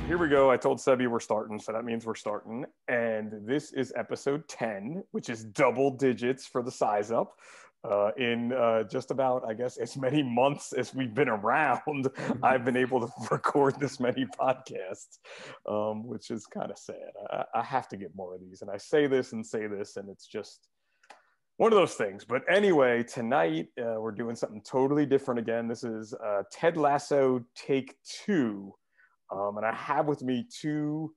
Here we go. I told Sebi we're starting, so that means we're starting. And this is episode 10, which is double digits for the size up. In just about, I guess, as many months as we've been around, I've been able to record this many podcasts, which is kind of sad. I have to get more of these. And I say this, and it's just one of those things. But anyway, tonight we're doing something totally different again. This is Ted Lasso Take Two. And I have with me two,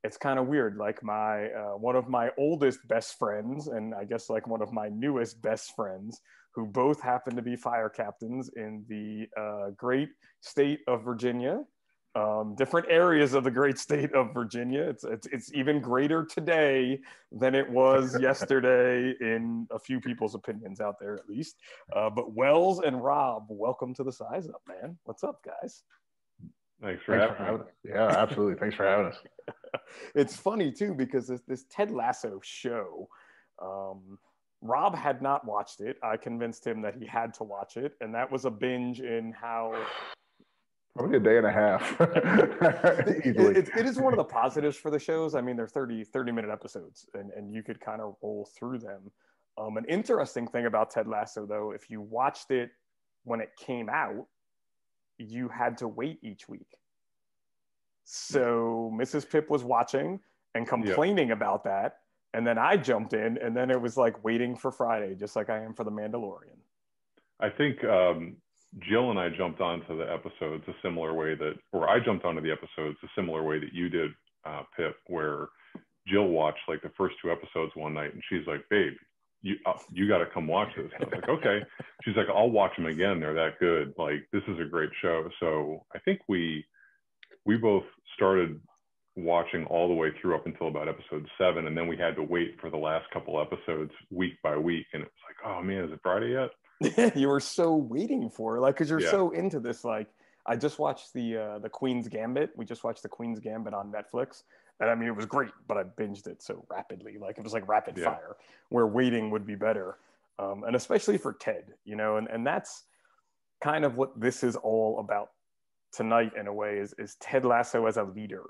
it's kind of weird, like my one of my oldest best friends, and I guess like one of my newest best friends, who both happen to be fire captains in the great state of Virginia, different areas of the great state of Virginia. It's even greater today than it was yesterday in a few people's opinions out there, at least. But Wells and Rob, welcome to the Size Up, man. What's up, guys? Thanks for having us. Yeah, absolutely. Thanks for having us. It's funny too, because this Ted Lasso show, Rob had not watched it. I convinced him that he had to watch it, and that was a binge in how probably a day and a half. it is one of the positives for the shows. I mean, they're 30-minute episodes, and you could kind of roll through them. An interesting thing about Ted Lasso, though, if you watched it when it came out, you had to wait each week. So Mrs. Pip was watching and complaining about that. And then I jumped in, and then it was like waiting for Friday, just like I am for The Mandalorian. I think Jill and I jumped onto the episodes a similar way I jumped onto the episodes a similar way that you did, Pip, where Jill watched like the first two episodes one night, and she's like, babe, you got to come watch this. And I was like, okay. She's like, I'll watch them again. They're that good. Like, this is a great show. So I think we both started watching all the way through up until about episode 7. And then we had to wait for the last couple episodes week by week. And it was like, oh man, is it Friday yet? You were so waiting for it. Like, cause you're so into this. Like, I just watched the Queen's Gambit. We just watched the Queen's Gambit on Netflix. And I mean, it was great, but I binged it so rapidly. Like, it was like rapid fire, where waiting would be better. And especially for Ted, and that's kind of what this is all about tonight in a way, is Ted Lasso as a leader.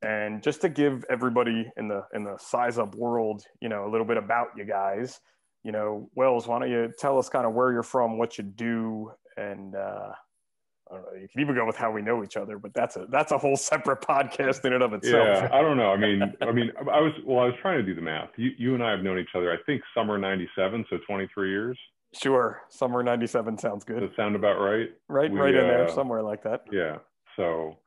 And just to give everybody in the Size Up world, a little bit about you guys, Wells, why don't you tell us kind of where you're from, what you do, and I don't know, you can even go with how we know each other, but that's a whole separate podcast in and of itself. Yeah, I don't know. I mean, I was trying to do the math. You and I have known each other, I think, summer '97, so 23 years. Sure, summer '97 sounds good. Does that sound about right? Right in there, somewhere like that. Yeah. So,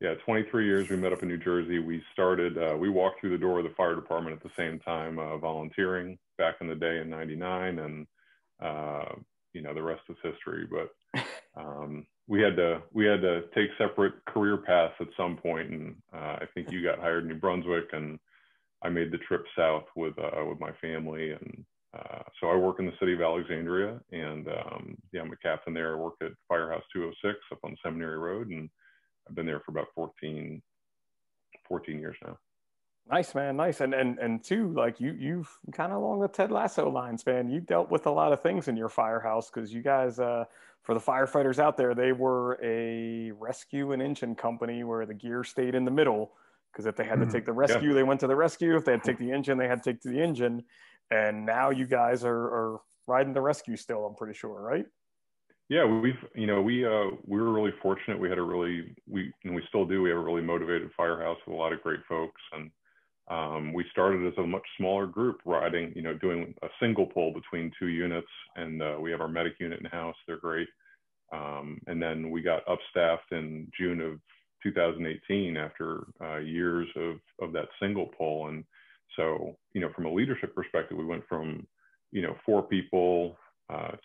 23 years. We met up in New Jersey. We started. We walked through the door of the fire department at the same time, volunteering back in the day in '99, and the rest is history. But we had to take separate career paths at some point, and I think you got hired in New Brunswick, and I made the trip south with my family, and so I work in the city of Alexandria, and I'm a captain there. I work at Firehouse 206 up on Seminary Road, and I've been there for about 14 years now. Nice, man. Nice. And too, like you've kind of along the Ted Lasso lines, man. You dealt with a lot of things in your firehouse, because you guys, for the firefighters out there, they were a rescue and engine company where the gear stayed in the middle, because if they had to take the rescue, they went to the rescue. If they had to take the engine, they had to take to the engine. And now you guys are riding the rescue still, I'm pretty sure, right? Yeah, we were really fortunate. We had we still do. We have a really motivated firehouse with a lot of great folks, and we started as a much smaller group, riding, doing a single pull between two units, and we have our medic unit in house. They're great. And then we got upstaffed in June of 2018 after years of that single pull. And so, from a leadership perspective, we went from, 4 people,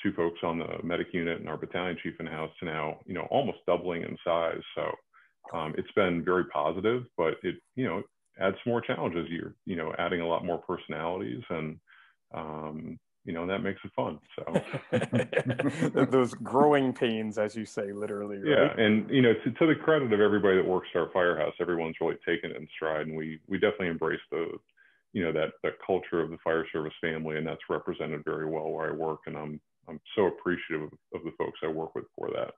2 folks on the medic unit and our battalion chief in house to now, almost doubling in size. So it's been very positive, but it, adds more challenges. You're, adding a lot more personalities, and and that makes it fun. So those growing pains, as you say, literally. Right? Yeah, and to the credit of everybody that works at our firehouse, everyone's really taken it in stride, and we definitely embrace that culture of the fire service family, and that's represented very well where I work. And I'm I'm so appreciative of the folks I work with for that.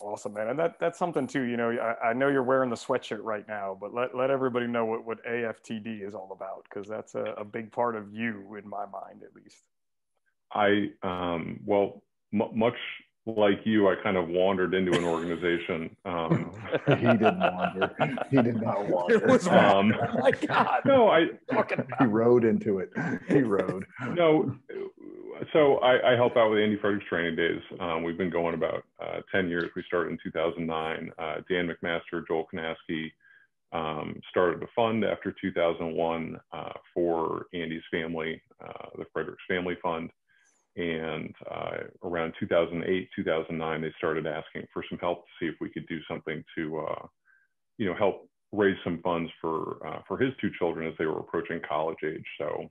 Awesome, man. And that's something too, you know, I know you're wearing the sweatshirt right now, but let everybody know what AFTD is all about, because that's a big part of you in my mind, at least. Well, much like you, I kind of wandered into an organization. He didn't wander. He did not wander. It was oh my God. No, he rode into it. He rode. No, so I help out with Andy Frederick's training days. We've been going about 10 years. We started in 2009. Dan McMaster, Joel Kanaski started a fund after 2001 for Andy's family, the Fredericks Family Fund. And around 2008, 2009, they started asking for some help to see if we could do something to, help raise some funds for his two children as they were approaching college age. So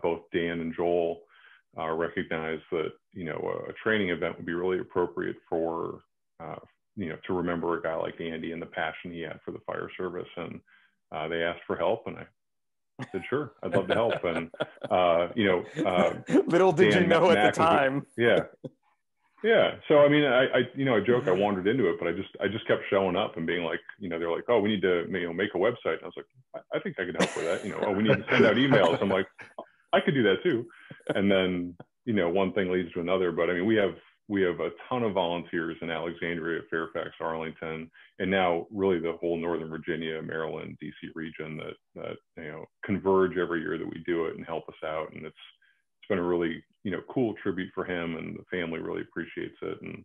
both Dan and Joel recognized that, a training event would be really appropriate for, to remember a guy like Andy and the passion he had for the fire service. And they asked for help, and I said, sure, I'd love to help. And, little did Dan you know at the time. Yeah. Yeah. So, I mean, I joke, I wandered into it, but I just kept showing up and being like, they're like, oh, we need to, make a website. And I was like, I think I could help with that. Oh, we need to send out emails. I'm like, I could do that too. And then, one thing leads to another, but I mean, we have a ton of volunteers in Alexandria, Fairfax, Arlington, and now really the whole Northern Virginia, Maryland, DC region that converge every year that we do it and help us out. And it's been a really, cool tribute for him, and the family really appreciates it. And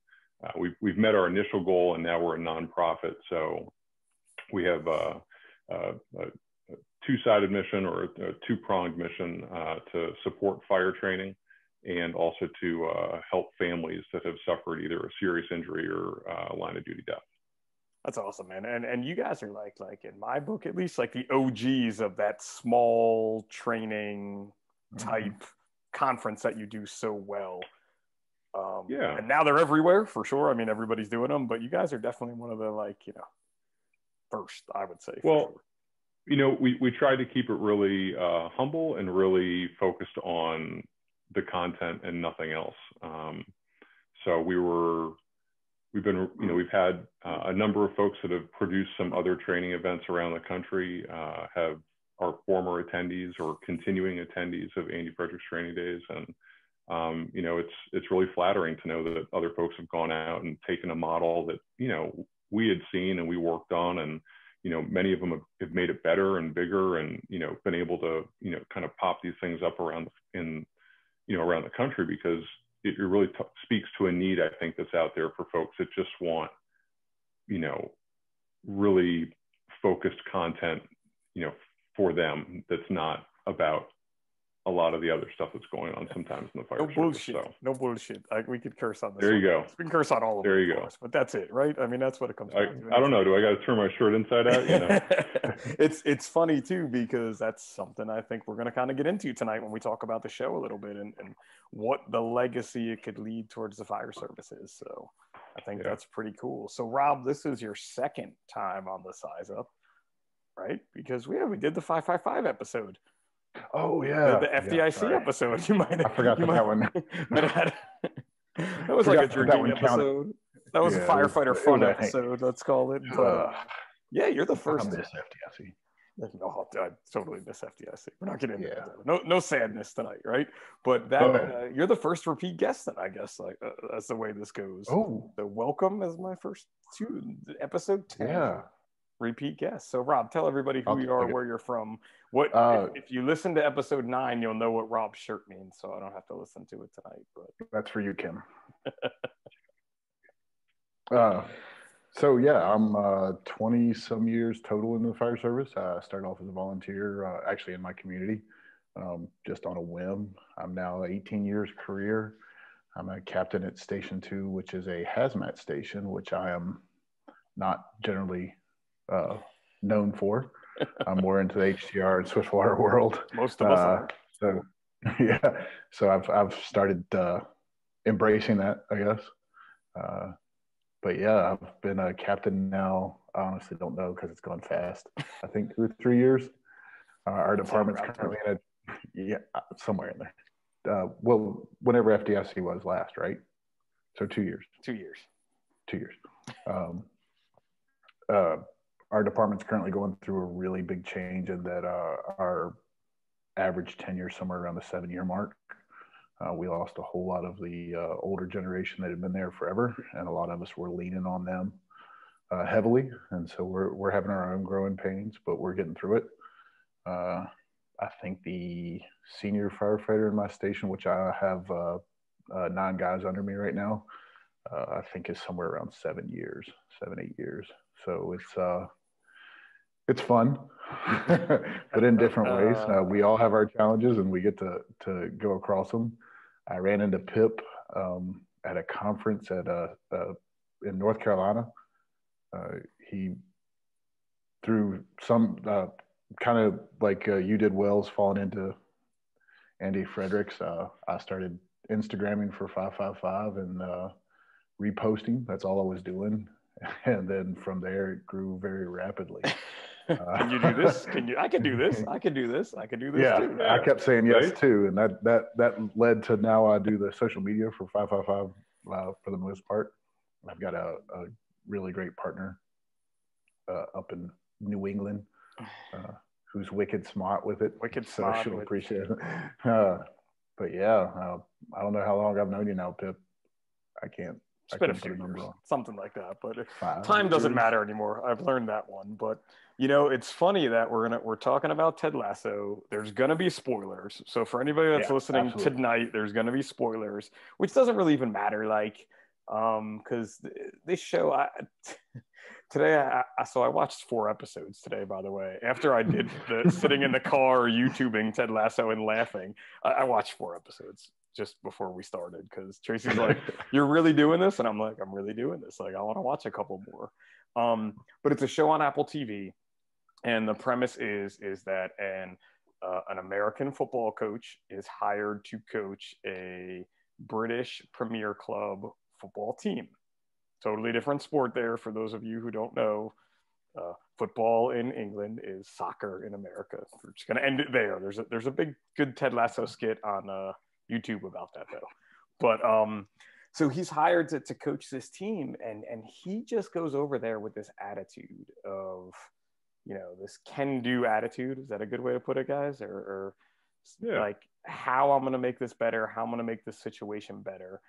we've met our initial goal, and now we're a nonprofit. So we have a two-sided mission, or a two-pronged mission to support fire training, and also to help families that have suffered either a serious injury or line of duty death. That's awesome, man. And you guys are like in my book, at least, like the OGs of that small training type conference that you do so well. Yeah. And now they're everywhere for sure. I mean, everybody's doing them, but you guys are definitely one of the first, I would say. Well, sure. We tried to keep it really humble and really focused on the content and nothing else. So we've had a number of folks that have produced some other training events around the country, are former attendees or continuing attendees of Andy Frederick's training days. And, it's really flattering to know that other folks have gone out and taken a model that, we had seen and we worked on, and, many of them have made it better and bigger, and, been able to, kind of pop these things up around around the country, because it really speaks to a need, I think, that's out there for folks that just want, really focused content, for them, that's not about a lot of the other stuff that's going on sometimes in the fire service. Bullshit. So. No bullshit. We could curse on this. There you go. We can curse on all of them. There you go. Course, but that's it, right? I mean, that's what it comes down to. I don't know. Do I got to turn my shirt inside out? It's funny too, because that's something I think we're going to kind of get into tonight when we talk about the show a little bit, and what the legacy it could lead towards the fire services. So I think that's pretty cool. So Rob, this is your second time on the Size Up, right? Because we did the 555 episode. Oh yeah, the FDIC episode. You might. I forgot that one. That was like a drinking episode. That was a firefighter fun episode. Let's call it. But, you're the first. I miss FDIC. No, I totally miss FDIC. We're not getting into that. No sadness tonight, right? But that you're the first repeat guest. Then I guess that's the way this goes. Oh, so welcome as my first episode 10. Yeah. Repeat guest. So Rob, tell everybody who you are, where you're from. What if you listen to episode 9, you'll know what Rob's shirt means, so I don't have to listen to it tonight. But that's for you, Kim. So yeah, I'm 20 some years total in the fire service. I started off as a volunteer, actually in my community, just on a whim. I'm now 18 years career. I'm a captain at Station 2, which is a hazmat station, which I am not generally known for. I'm more into the HCR and Swiftwater world. Most of us are. So yeah, so I've started embracing that, I guess. But yeah, I've been a captain now. I honestly don't know because it's gone fast. I think 2 or 3 years. Our department's currently in somewhere in there. well, whenever FDIC was last, right? So 2 years. 2 years. 2 years. Um, uh, our department's currently going through a really big change in that our average tenure somewhere around the 7 year mark. We lost a whole lot of the older generation that had been there forever, and a lot of us were leaning on them heavily, and so we're having our own growing pains, but we're getting through it. I think the senior firefighter in my station, which I have 9 guys under me right now, I think is somewhere around 7 years, 7, 8 years. So it's fun, but in different ways. We all have our challenges, and we get to go across them. I ran into Pip at a conference in North Carolina. He through some kind of like you did, Wells, falling into Andy Fredericks. I started Instagramming for 555 and reposting. That's all I was doing. And then from there, it grew very rapidly. Can you do this? I can do this. I can do this. I can do this yeah, too. Yeah, I kept saying yes too, and that led to now I do the social media for 555 for the most part. I've got a really great partner up in New England who's wicked smart with it. Wicked so smart. She'll appreciate it. But yeah, I don't know how long I've known you now, Pip. It's been a few years, something like that. But 5 time doesn't years. matter anymore. I've learned that one. But it's funny that we're talking about Ted Lasso. There's gonna be spoilers. So for anybody that's listening absolutely. tonight, there's gonna be spoilers, which doesn't really even matter. Like, because this show, today I watched 4 episodes today. By the way, after I did the sitting in the car YouTubing Ted Lasso and laughing, I watched 4 episodes just before we started, because Tracy's like, "You're really doing this?" And I'm like, "I'm really doing this. Like, I want to watch a couple more." But it's a show on Apple TV, and the premise is that an American football coach is hired to coach a British Premier Club football team. Totally different sport there for those of you who don't know. Football in England is soccer in America. We're just gonna end it there. There's a big good Ted Lasso skit on YouTube about that though. But so he's hired to coach this team, and he just goes over there with this attitude of, this can-do attitude. Is that a good way to put it, guys? Or like how I'm gonna make this better, how I'm gonna make this situation better.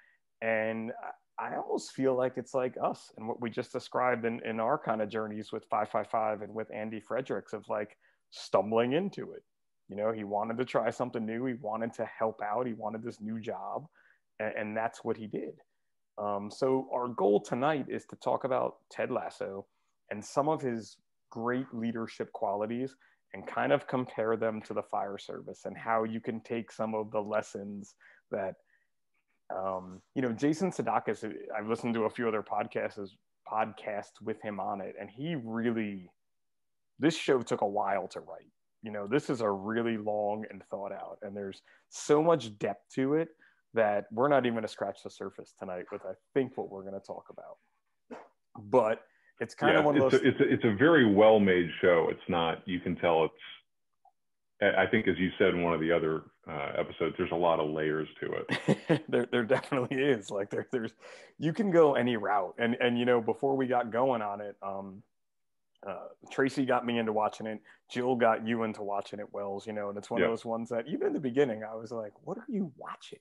And I almost feel like it's like us and what we just described in our kind of journeys with 555 and with Andy Fredericks of like stumbling into it. He wanted to try something new. He wanted to help out. He wanted this new job. And that's what he did. So our goal tonight is to talk about Ted Lasso and some of his great leadership qualities and kind of compare them to the fire service and how you can take some of the lessons that, Jason Sudeikis, I've listened to a few other podcasts with him on it. And this show took a while to write. This is a really long and thought out, and there's so much depth to it that we're not even going to scratch the surface tonight with, I think, what we're going to talk about. But it's kind of one of those. It's a very well-made show. It's not, you can tell I think, as you said in one of the other episodes, there's a lot of layers to it. there definitely is. Like there's, you can go any route. And before we got going on it, Tracy got me into watching it. Jill got you into watching it, Wells, and it's one of those ones that even in the beginning, I was like, what are you watching?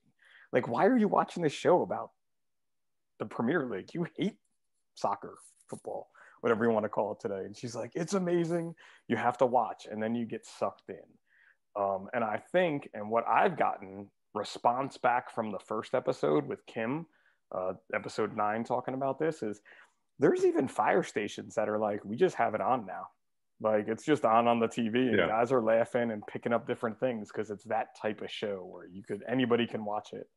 Like, why are you watching this show about the Premier League? You hate soccer, football, whatever you want to call it today. And she's like, it's amazing. You have to watch. And then you get sucked in. And I think, and what I've gotten response back from the first episode with Kim, episode 9, talking about this, is there's even fire stations that are like, we just have it on now. Like, it's just on the TV, and guys are laughing and picking up different things because it's that type of show where anybody can watch it.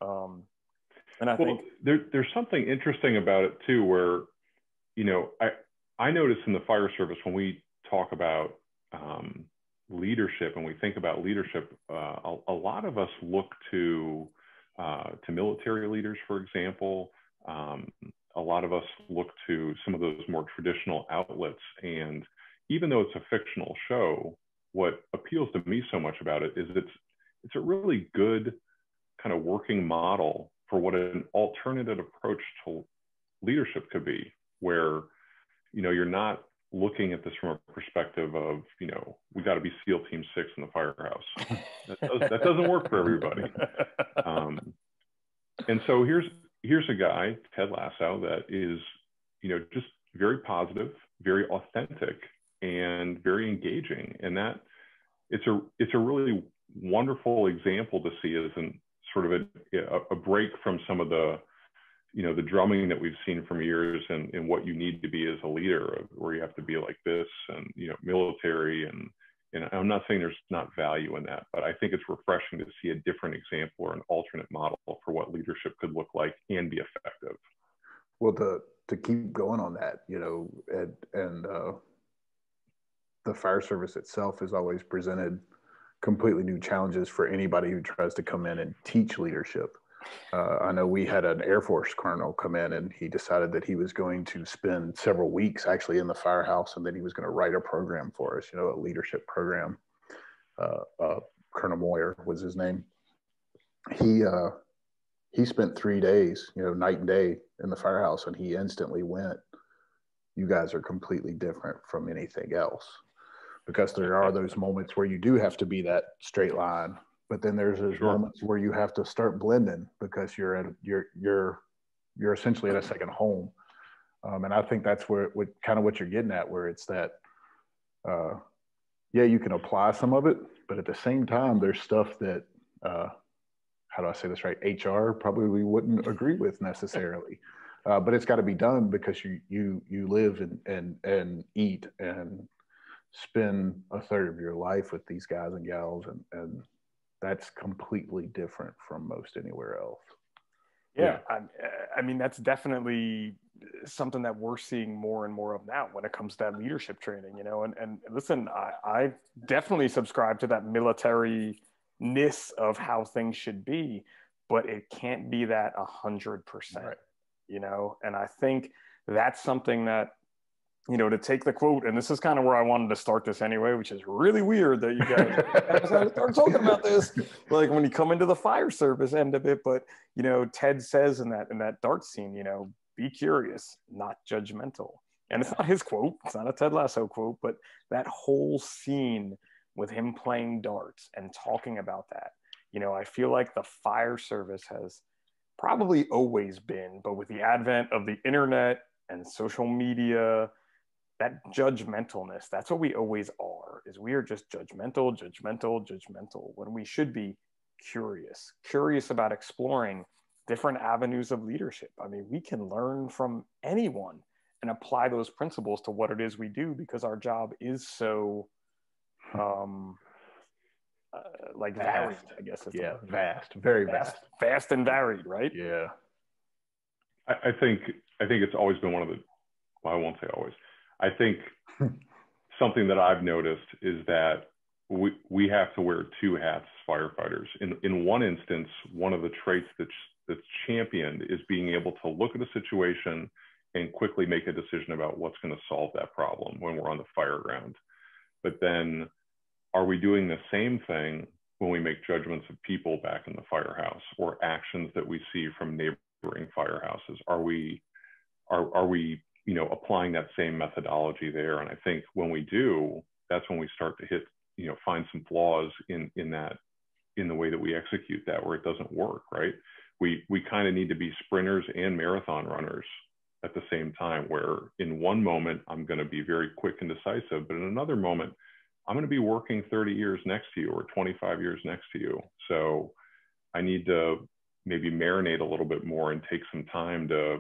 And I think there's something interesting about it too, where, I notice in the fire service, when we talk about leadership and we think about leadership, a lot of us look to military leaders, for example. A lot of us look to some of those more traditional outlets. And even though it's a fictional show, what appeals to me so much about it is it's a really good kind of working model for what an alternative approach to leadership could be, where, you know, you're not looking at this from a perspective of, you know, we got to be SEAL Team 6 in the firehouse. That doesn't work for everybody. And so here's a guy, Ted Lasso, that is, you know, just very positive, very authentic, and very engaging. And that it's a really wonderful example to see as in sort of a break from some of the, you know, the drumming that we've seen from years and what you need to be as a leader, where you have to be like this and, you know, military. And I'm not saying there's not value in that, but I think it's refreshing to see a different example or an alternate model for what leadership could look like and be effective. Well, to keep going on that, you know, and the fire service itself has always presented completely new challenges for anybody who tries to come in and teach leadership. I know we had an Air Force colonel come in, and he decided that he was going to spend several weeks actually in the firehouse, and then he was going to write a program for us, you know, a leadership program. Colonel Moyer was his name. He spent 3 days, you know, night and day in the firehouse, and he instantly went, you guys are completely different from anything else. Because there are those moments where you do have to be that straight line, but then there's those moments where you have to start blending because you're essentially at a second home. And I think that's where what you're getting at, where it's that, yeah, you can apply some of it, but at the same time, there's stuff that, how do I say this right? HR probably wouldn't agree with necessarily, but it's got to be done because you live and eat and spend a third of your life with these guys and gals, and that's completely different from most anywhere else. Yeah. I mean, that's definitely something that we're seeing more and more of now when it comes to that leadership training, you know, and listen, I definitely subscribe to that military-ness of how things should be, but it can't be that 100%, right. You know, and I think that's something that, you know, to take the quote, and this is kind of where I wanted to start this anyway, which is really weird that you guys start talking about this, like when you come into the fire service end of it. But, you know, Ted says in that dart scene, you know, be curious, not judgmental. And it's not his quote, it's not a Ted Lasso quote, but that whole scene with him playing darts and talking about that, you know, I feel like the fire service has probably always been, but with the advent of the internet and social media, that judgmentalness, that's what we always are, is we are just judgmental, when we should be curious about exploring different avenues of leadership. I mean, we can learn from anyone and apply those principles to what it is we do, because our job is so like varied, I guess. Yeah, vast, very vast. Vast and varied, right? Yeah. I think it's always been one of the, well, I won't say always. I think something that I've noticed is that we have to wear two hats as firefighters. In one instance, one of the traits that's championed is being able to look at a situation and quickly make a decision about what's going to solve that problem when we're on the fire ground. But then, are we doing the same thing when we make judgments of people back in the firehouse, or actions that we see from neighboring firehouses? Are we you know, applying that same methodology there? And I think when we do, that's when we start to hit, you know, find some flaws in the way that we execute that, where it doesn't work, right? We kind of need to be sprinters and marathon runners at the same time, where in one moment, I'm going to be very quick and decisive, but in another moment, I'm going to be working 30 years next to you or 25 years next to you. So I need to maybe marinate a little bit more and take some time to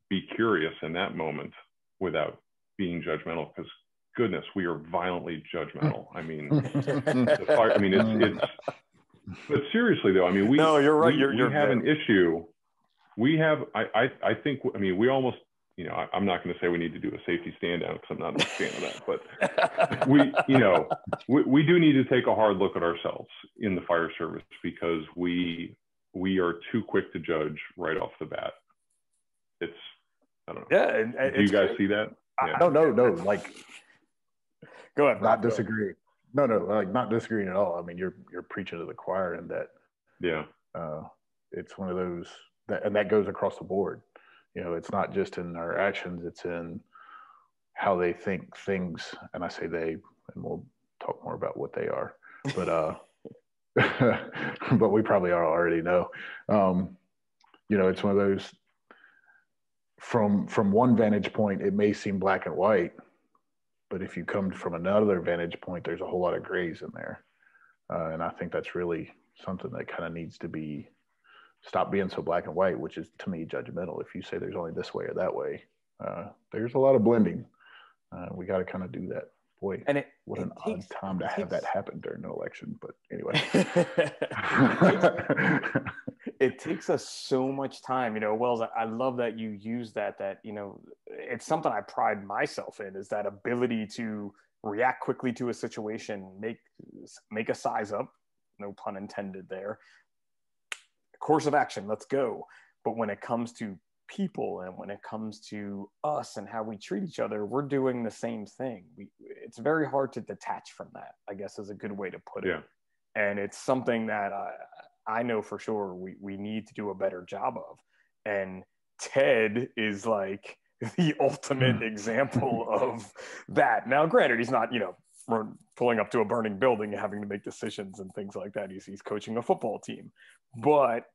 be curious in that moment without being judgmental, because goodness, we are violently judgmental. I mean, it's, but seriously though, I mean, no, you're right. We have an issue. We have, I think, I mean, we almost, you know, I'm not going to say we need to do a safety stand down, because I'm not a fan of that, but we do need to take a hard look at ourselves in the fire service, because we are too quick to judge right off the bat. It's, I don't know. Yeah, do you guys see that? Yeah. No. Like, go ahead. Not disagree. No, like not disagreeing at all. I mean, you're preaching to the choir in that. Yeah. It's one of those and that goes across the board. It's not just in our actions; it's in how they think things. And I say they, and we'll talk more about what they are. But but we probably already know. It's one of those. From one vantage point, it may seem black and white, but if you come from another vantage point, there's a whole lot of grays in there. And I think that's really something that kind of needs to be stop being so black and white, which is to me judgmental. If you say there's only this way or that way, there's a lot of blending. We got to kind of do that. Boy, and what an odd time to have that happen during an election. But anyway, it takes us so much time. Wells, I love that you use that. It's something I pride myself in, is that ability to react quickly to a situation, make a size up, no pun intended there. Course of action, let's go. But when it comes to people and when it comes to us and how we treat each other, we're doing the same thing. It's very hard to detach from that, I guess, is a good way to put it. Yeah. And it's something that I know for sure we need to do a better job of. And Ted is like the ultimate example of that. Now, granted, he's not, pulling up to a burning building and having to make decisions and things like that. He's coaching a football team, but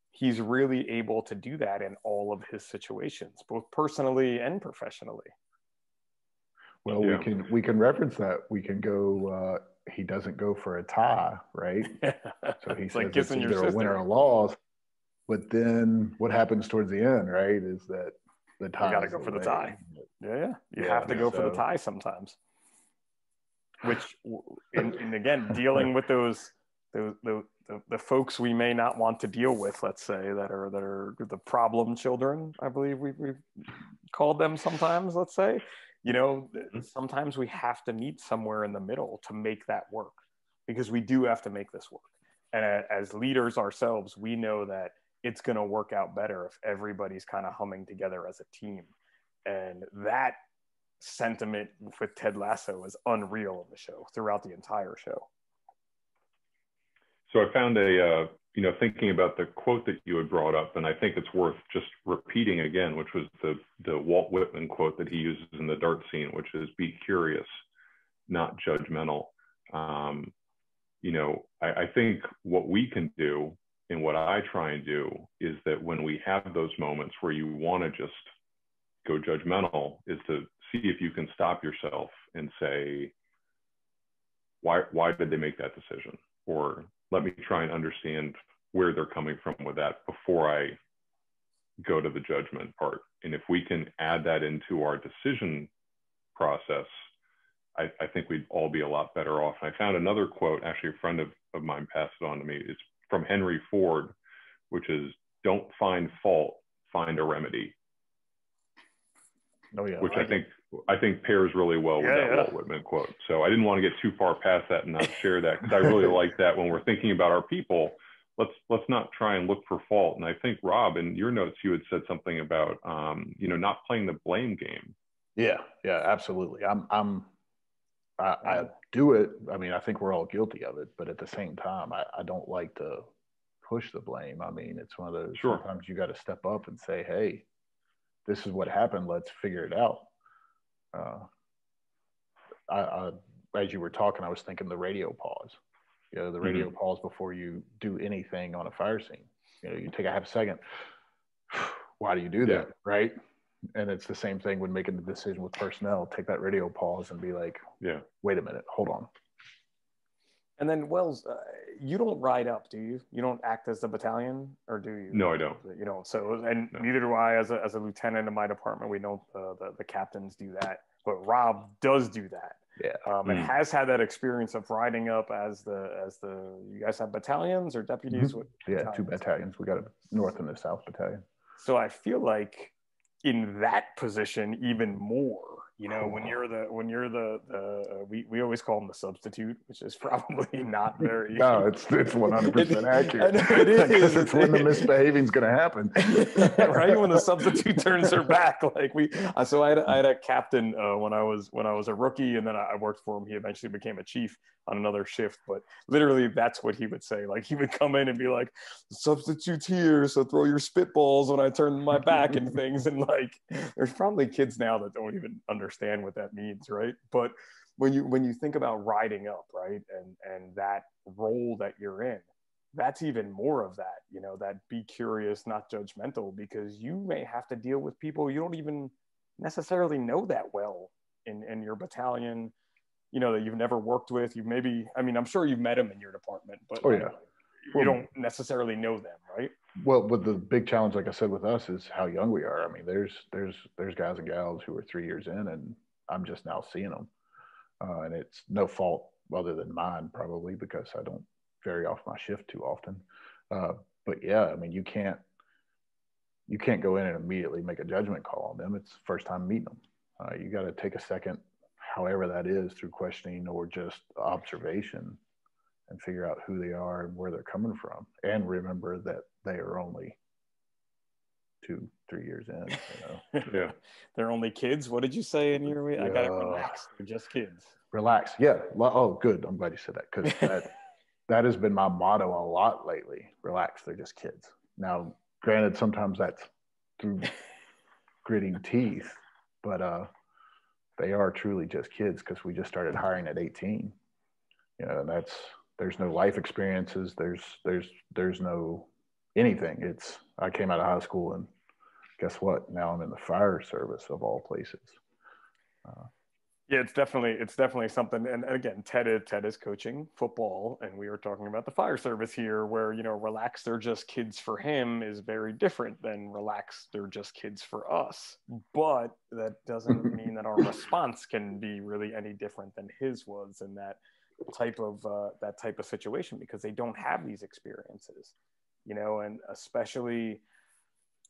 he's really able to do that in all of his situations, both personally and professionally. Well, yeah. we can reference that. We can go. He doesn't go for a tie, right? So he says like it's either a win or a loss. But then what happens towards the end, right? Is that the tie? You got to go for the tie. Yeah. You have to go for the tie sometimes. Which, and again, dealing with the folks we may not want to deal with, let's say, that are the problem children, I believe we've called them sometimes, let's say, sometimes we have to meet somewhere in the middle to make that work, because we do have to make this work. And as leaders ourselves, we know that it's going to work out better if everybody's kind of humming together as a team. And that sentiment with Ted Lasso is unreal in the show, throughout the entire show. So I found thinking about the quote that you had brought up, and I think it's worth just repeating again, which was the Walt Whitman quote that he uses in the dart scene, which is "Be curious, not judgmental." I think what we can do, and what I try and do, is that when we have those moments where you want to just go judgmental, is to see if you can stop yourself and say, why did they make that decision? Or let me try and understand where they're coming from with that before I go to the judgment part. And if we can add that into our decision process, I think we'd all be a lot better off. And I found another quote, actually a friend of mine passed it on to me. It's from Henry Ford, which is, "Don't find fault, find a remedy." Oh, yeah. Which I think pairs really well with that Walt Whitman quote. So I didn't want to get too far past that and not share that, because I really like that when we're thinking about our people. Let's not try and look for fault. And I think, Rob, in your notes, you had said something about not playing the blame game. Yeah, absolutely. I do it. I mean, I think we're all guilty of it, but at the same time, I don't like to push the blame. I mean, it's one of those, sometimes you got to step up and say, hey, this is what happened. Let's figure it out. As you were talking, I was thinking the radio pause. The radio pause before you do anything on a fire scene. You take a half second. Why do you do that, right? And it's the same thing when making the decision with personnel. Take that radio pause and be like, wait a minute, hold on. And then, Wells, you don't ride up, do you? You don't act as the battalion, or do you? No, I don't. You don't. So, and neither do I. As a lieutenant in my department, we know the captains do that, but Rob does do that. Yeah. And has had that experience of riding up as the. You guys have battalions or deputies? Yeah, 2 battalions. We got a North and a South battalion. So I feel like in that position, even more, You know, when you're the we always call them the substitute, which is probably not very. No, it's 100% accurate. I know it is. Because it's when the misbehaving is going to happen. Right, when the substitute turns her back. Like so I had a captain when I was a rookie, and then I worked for him. He eventually became a chief on another shift, but literally that's what he would say. Like he would come in and be like, "Substitute's here, so throw your spitballs when I turn my back and things." And like, there's probably kids now that don't even understand what that means, right? But when you think about riding up, right, and that role that you're in, that's even more of that, you know, that be curious, not judgmental, because you may have to deal with people you don't even necessarily know that well in your battalion, you know, that you've never worked with. You've maybe, I mean, I'm sure you've met them in your department, but oh yeah, you don't necessarily know them, right? well, but the big challenge, like I said, with us is how young we are. I mean, there's guys and gals who are 3 years in, and I'm just now seeing them, and it's no fault other than mine, probably because I don't vary off my shift too often. But yeah, I mean, you can't go in and immediately make a judgment call on them. It's first time meeting them. You got to take a second, however that is, through questioning or just observation, and figure out who they are and where they're coming from, and remember that they are only 2-3 years in. You know? Yeah. They're only kids. What did you say in your? I got it. Yeah. Relax. They're just kids. Relax. Yeah. Oh, good. I'm glad you said that, because that has been my motto a lot lately. Relax. They're just kids. Now, granted, sometimes that's through gritting teeth, but they are truly just kids, because we just started hiring at 18. You know, and there's no life experiences. There's no anything. It's, I came out of high school, and guess what? Now I'm in the fire service, of all places. Yeah, it's definitely something. And again, Ted is coaching football, and we were talking about the fire service here, where, you know, relax, they're just kids for him is very different than relax, they're just kids for us. But that doesn't mean that our response can be really any different than his was in that type of situation, because they don't have these experiences, you know. And especially,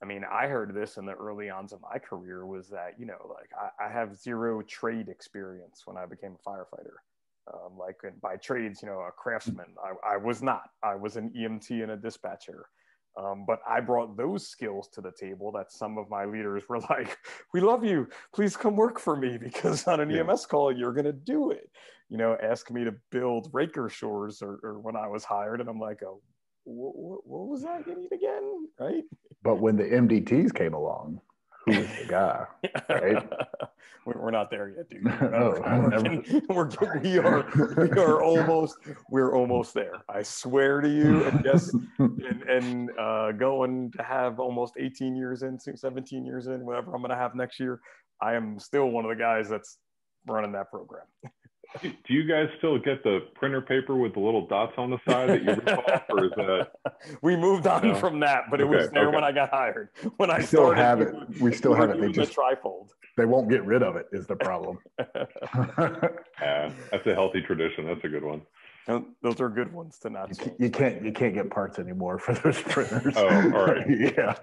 I mean, I heard this in the early ons of my career, was that, you know, like I have zero trade experience when I became a firefighter. Like by trades, you know, a craftsman. I was not. I was an EMT and a dispatcher. But I brought those skills to the table that some of my leaders were like, "We love you. Please come work for me, because on an EMS call, you're going to do it." You know, ask me to build raker shores or when I was hired. And I'm like, "Oh, what was that you need again?" Right? But when the MDTs came along, who was the guy? Right? We're not there yet, dude. We're almost there. I swear to you. And yes, and going to have almost 18 years in, 17 years in, whatever I'm going to have next year, I am still one of the guys that's running that program. Do you guys still get the printer paper with the little dots on the side that you rip off, or is that? We moved on from that, but it was there when I got hired. When I still started, have it. We still have it. They just the trifold. They won't get rid of it is the problem. Yeah, that's a healthy tradition. That's a good one. Those are good ones to not change. You can't get parts anymore for those printers. Oh, all right. Yeah.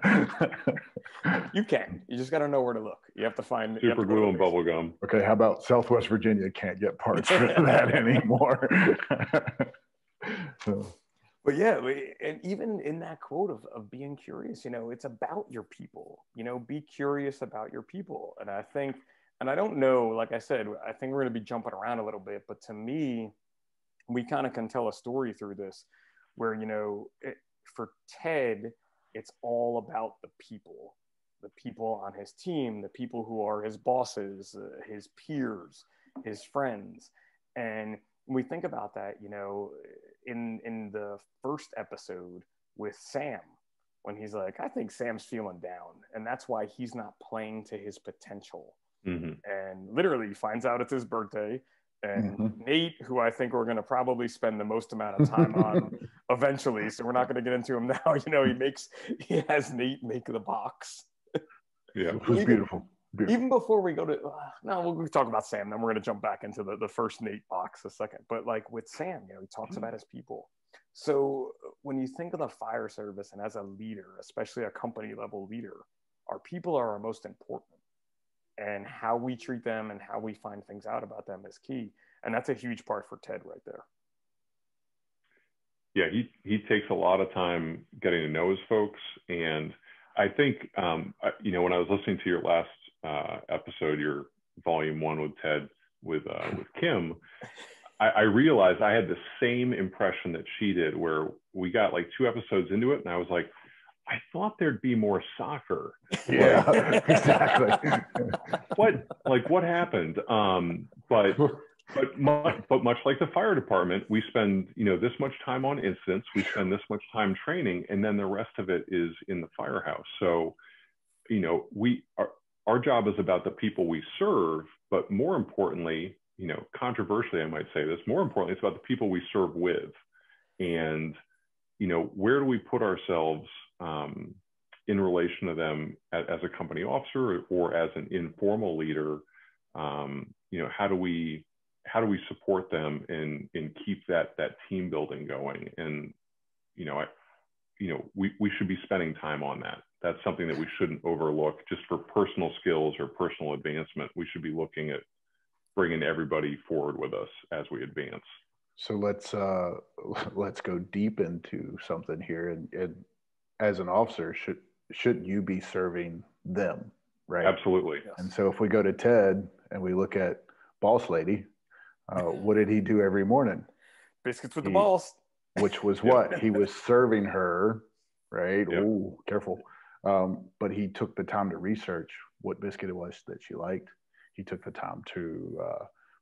You can. You just got to know where to look. You have to find super glue and bubble gum. Okay, how about Southwest Virginia can't get parts for that anymore? But yeah, and even in that quote of being curious, you know, it's about your people. You know, be curious about your people. And I think, and I don't know, like I said, I think we're going to be jumping around a little bit, but to me, we kind of can tell a story through this where, you know, for Ted, it's all about the people on his team, the people who are his bosses, his peers, his friends. And when we think about that, you know, in the first episode with Sam, when he's like, I think Sam's feeling down, and that's why he's not playing to his potential. Mm-hmm. And literally finds out it's his birthday. And Nate, who I think we're going to probably spend the most amount of time on eventually, so we're not going to get into him now. You know, he has Nate make the box. Yeah, it was beautiful. Even before we go to, we'll talk about Sam, then we're going to jump back into the first Nate box a second. But like with Sam, you know, he talks about his people. So when you think of the fire service and as a leader, especially a company level leader, our people are our most important. and how we treat them and how we find things out about them is key. And that's a huge part for Ted right there. Yeah, he takes a lot of time getting to know his folks. And I think, when I was listening to your last episode, your volume 1 with Ted, with Kim, I realized I had the same impression that she did, where we got like 2 episodes into it and I was like, I thought there'd be more soccer. Yeah, exactly. What happened? But much like the fire department, we spend, this much time on incidents, we spend this much time training, and then the rest of it is in the firehouse. So, our job is about the people we serve, but more importantly, controversially, I might say this, more importantly, it's about the people we serve with. And, where do we put ourselves in relation to them as a company officer or as an informal leader? How do we support them and keep that team building going? And we should be spending time on that. That's something that we shouldn't overlook just for personal skills or personal advancement. We should be looking at bringing everybody forward with us as we advance. So let's go deep into something here. And as an officer, should you be serving them, right? Absolutely. And so if we go to Ted and we look at Boss Lady, what did he do every morning? Biscuits with the boss. Which was what? He was serving her, right? Yep. Ooh, careful. But he took the time to research what biscuit it was that she liked. He took the time to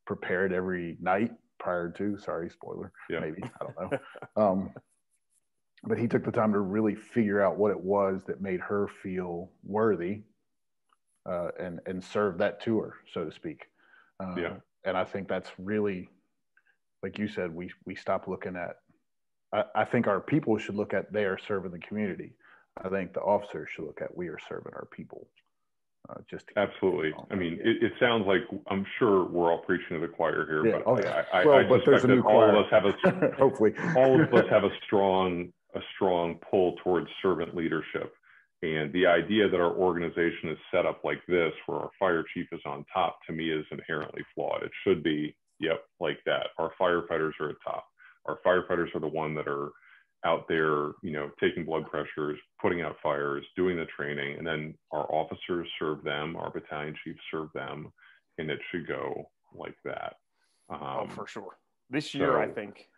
prepare it every night prior to, sorry, spoiler, maybe, I don't know. But he took the time to really figure out what it was that made her feel worthy and serve that to her, so to speak. And I think that's really, like you said, we stop looking at, I think our people should look at they are serving the community. I think the officers should look at we are serving our people. Absolutely. I mean, it sounds like, I'm sure we're all preaching to the choir here, yeah. but I suspect that all of us have hopefully all of us have a strong pull towards servant leadership. And the idea that our organization is set up like this, where our fire chief is on top, to me is inherently flawed. It should be, like that. Our firefighters are at top. Our firefighters are the one that are out there, taking blood pressures, putting out fires, doing the training, and then our officers serve them, our battalion chiefs serve them, and it should go like that. For sure. This year, I think.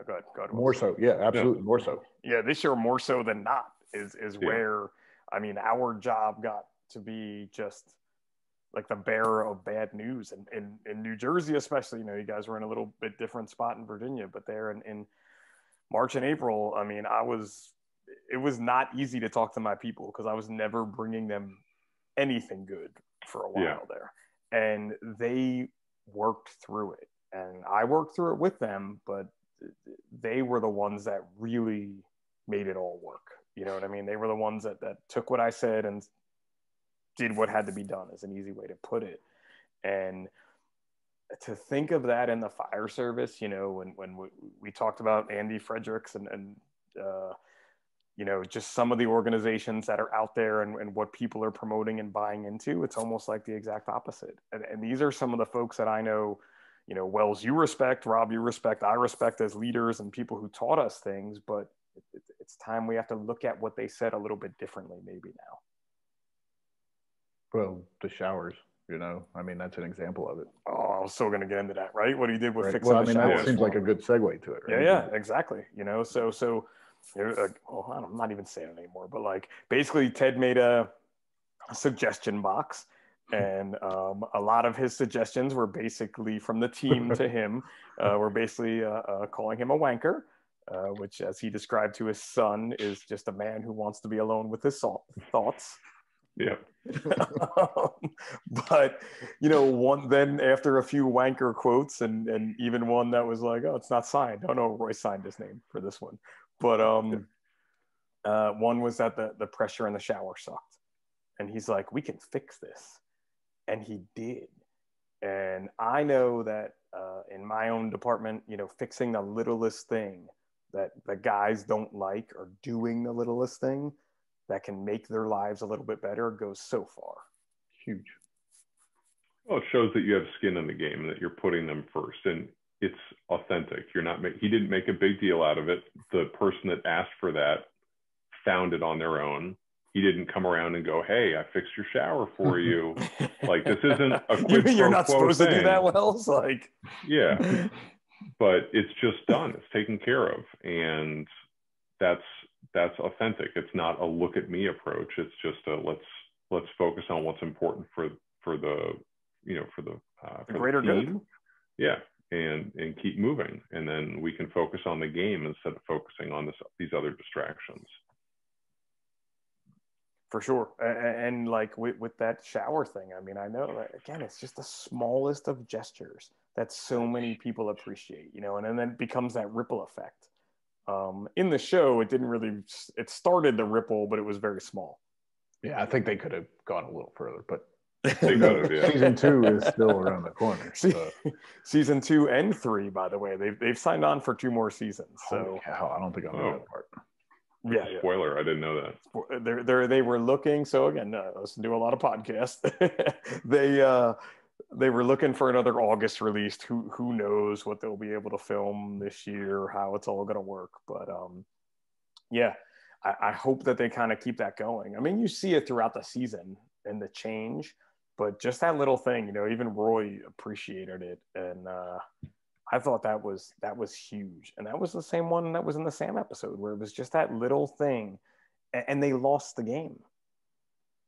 Go ahead. More so, yeah, absolutely, more so. Yeah, this year more so than not is where, I mean, our job got to be just like the bearer of bad news, and in New Jersey especially. You guys were in a little bit different spot in Virginia, but there in March and April, I mean, it was not easy to talk to my people because I was never bringing them anything good for a while there. And they worked through it. And I worked through it with them, but they were the ones that really made it all work. You know what I mean? They were the ones that took what I said and did what had to be done, is an easy way to put it. And to think of that in the fire service, when we talked about Andy Fredericks and just some of the organizations that are out there and what people are promoting and buying into, it's almost like the exact opposite. And these are some of the folks that I know, Wells, you respect, Rob, you respect, I respect as leaders and people who taught us things, but it's time we have to look at what they said a little bit differently maybe now. Well, the showers. I mean, that's an example of it. Oh, I was still going to get into that, right? What he did with fixing the showers. That seems like a good segue to it, right? Yeah, exactly. So I'm not even saying it anymore, but like basically Ted made a suggestion box, and a lot of his suggestions were basically from the team to him. Were basically calling him a wanker, which, as he described to his son, is just a man who wants to be alone with his thoughts. Yeah. But then after a few wanker quotes and even one that was like, oh, it's not signed. Oh no, Roy signed his name for this one. But one was that the pressure in the shower sucked. And he's like, we can fix this. And he did. And I know that in my own department, fixing the littlest thing that the guys don't like, or doing the littlest thing that can make their lives a little bit better, goes so far. Huge. Well, it shows that you have skin in the game and that you're putting them first, and it's authentic. You're not he didn't make a big deal out of it. The person that asked for that found it on their own. He didn't come around and go, "Hey, I fixed your shower for you." Like, this isn't a You quid mean you're pro not quo supposed to do that, thing. Wells? Like, Yeah, but it's just done. It's taken care of, and that's authentic. It's not a look at me approach. It's just a let's focus on what's important for the for the the greater good. team. Yeah, and keep moving, and then we can focus on the game instead of focusing on these other distractions. For sure. And like with that shower thing, I mean, I know, again, it's just the smallest of gestures that so many people appreciate, and then it becomes that ripple effect. In the show, it started the ripple, but it was very small. Yeah, I think they could have gone a little further, but They could have, yeah. Season 2 is still around the corner. So. Season 2 and 3, by the way, they've signed on for 2 more seasons. So holy cow, I don't think I know that part. Yeah, spoiler. I didn't know that. They were looking. So again, I listen to a lot of podcasts. They were looking for another August release. Who knows what they'll be able to film this year, how it's all going to work. But yeah, I hope that they kind of keep that going. I mean, you see it throughout the season and the change, but just that little thing, even Roy appreciated it, and I thought that was huge. And that was the same one that was in the Sam episode, where it was just that little thing, and they lost the game.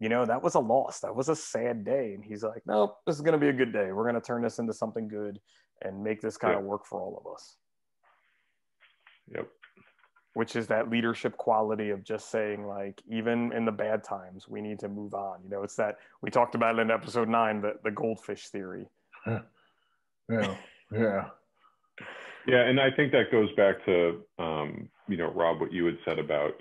That was a loss. That was a sad day. And he's like, nope, this is going to be a good day. We're going to turn this into something good and make this kind of work for all of us. Yep. Which is that leadership quality of just saying, like, even in the bad times, we need to move on. It's that we talked about it in episode 9, the goldfish theory. Yeah. Yeah, and I think that goes back to Rob, what you had said about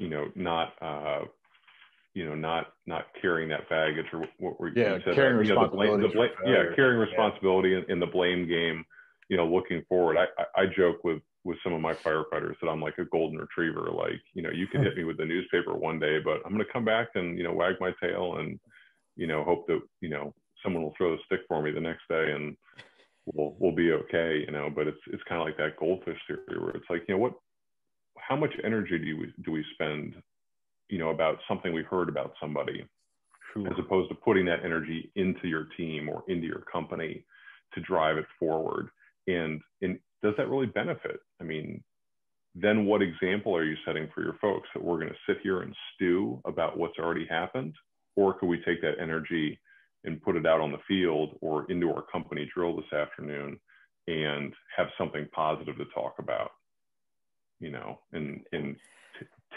not carrying that baggage, or what were you said carrying about, responsibility. carrying responsibility in the blame game. Looking forward, I joke with some of my firefighters that I'm like a golden retriever. Like, you can hit me with the newspaper one day, but I'm going to come back and wag my tail and hope that someone will throw the stick for me the next day, and we'll be okay, but it's kind of like that goldfish theory, where it's like, how much energy do we spend, about something we heard about somebody, as opposed to putting that energy into your team or into your company to drive it forward. And does that really benefit? I mean, then what example are you setting for your folks, that we're going to sit here and stew about what's already happened? Or could we take that energy and put it out on the field or into our company drill this afternoon and have something positive to talk about? And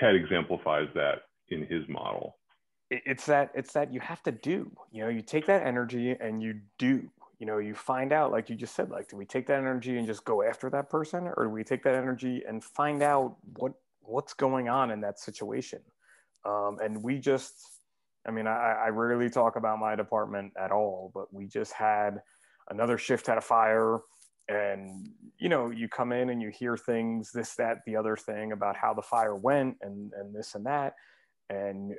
Ted exemplifies that in his model. It's that you have to do, you take that energy and you do, you find out, like you just said, like, do we take that energy and just go after that person, or do we take that energy and find out what's going on in that situation? And we just, I mean, I rarely talk about my department at all, but we just had another shift had a fire, and you come in and you hear things, this, that, the other thing about how the fire went, and this and that, and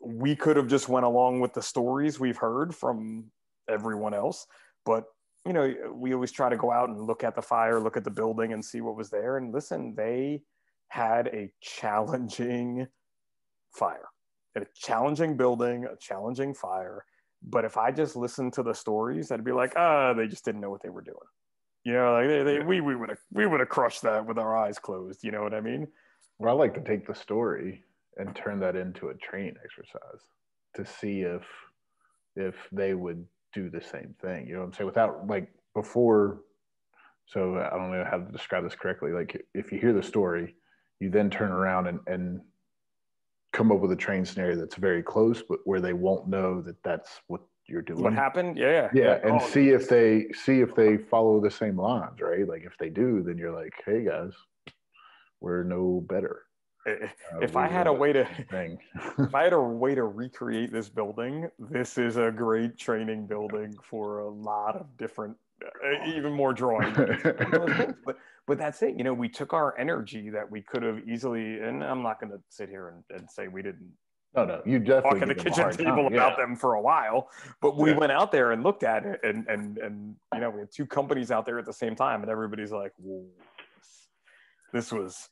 we could have just went along with the stories we've heard from everyone else, but we always try to go out and look at the fire, look at the building, and see what was there. And listen, they had a challenging fire, a challenging building, a challenging fire. But if I just listened to the stories, I'd be like, they just didn't know what they were doing. Like we would have crushed that with our eyes closed. You know what I mean? Well, I like to take the story and turn that into a training exercise to see if they would do the same thing. You know what I'm saying? Without, like, before. So I don't know how to describe this correctly. Like, if you hear the story, you then turn around and come up with a training scenario that's very close, but where they won't know that that's what you're doing. What happened? Yeah. And see if they follow the same lines, right? Like, if they do, then you're like, hey guys, we're no better. If I had a way to if I had a way to recreate this building, this is a great training building for a lot of different, even more drawing. But that's it. We took our energy that we could have easily, and I'm not going to sit here and say we didn't No, you definitely talk at the give them a kitchen hard table time. about Yeah. them for a while. But we went out there and looked at it, and we had two companies out there at the same time, and everybody's like, whoa, this was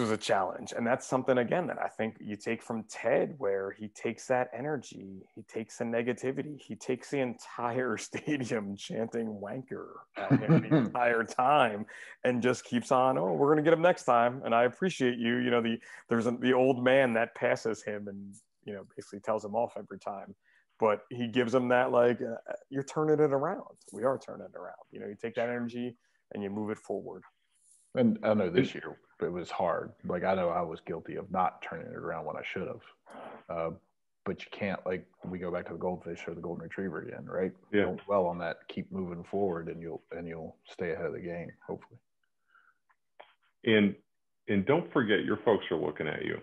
a challenge. And that's something, again, that I think you take from Ted, where he takes that energy, he takes the negativity, he takes the entire stadium chanting wanker at him the entire time, and just keeps on, oh, we're going to get him next time. And I appreciate you. There's the old man that passes him and, basically tells him off every time. But he gives him that, like, you're turning it around. We are turning it around. You take that energy and you move it forward. And I know this year it was hard. Like, I know I was guilty of not turning it around when I should have. But you can't, like, we go back to the goldfish or the golden retriever again, right? Yeah. Don't dwell on that. Keep moving forward, and you'll stay ahead of the game, hopefully. And don't forget, your folks are looking at you.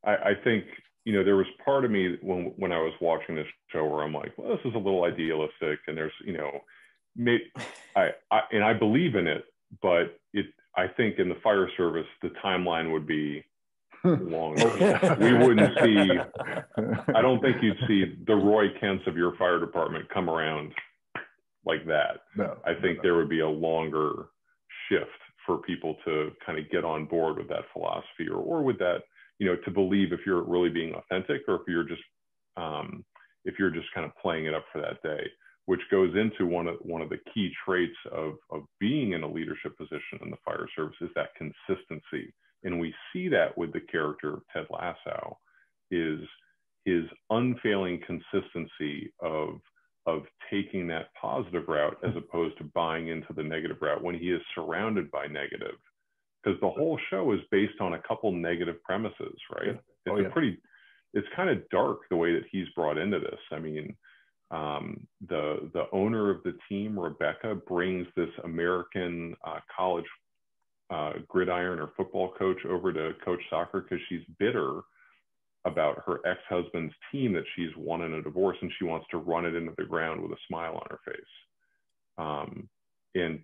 I think, there was part of me when I was watching this show where I'm like, well, this is a little idealistic, and there's, I believe in it, but I think in the fire service, the timeline would be longer. We wouldn't see, I don't think you'd see the Roy Kents of your fire department come around like that. No, I think there would be a longer shift for people to kind of get on board with that philosophy or with that, to believe if you're really being authentic, or if you're just kind of playing it up for that day, which goes into one of the key traits of being in a leadership position in the fire service, is that consistency. And we see that with the character of Ted Lasso, is his unfailing consistency of taking that positive route as opposed to buying into the negative route when he is surrounded by negative. Because the whole show is based on a couple negative premises, right? It's kind of dark the way that he's brought into this. I mean, the owner of the team, Rebecca, brings this American college gridiron or football coach over to coach soccer because she's bitter about her ex-husband's team that she's won in a divorce, and she wants to run it into the ground with a smile on her face. And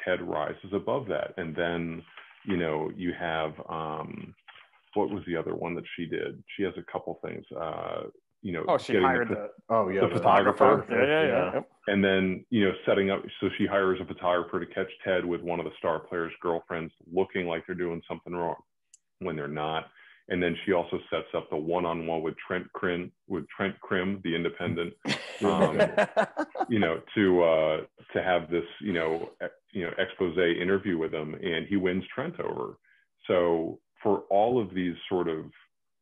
Ted rises above that. And then, you have, what was the other one that she did? She has a couple things. She hired the photographer. Yeah. And then, setting up, so she hires a photographer to catch Ted with one of the star players' girlfriends looking like they're doing something wrong when they're not. And then she also sets up the one-on-one with Trent Krim, the independent, to have this, expose interview with him, and he wins Trent over. So for all of these sort of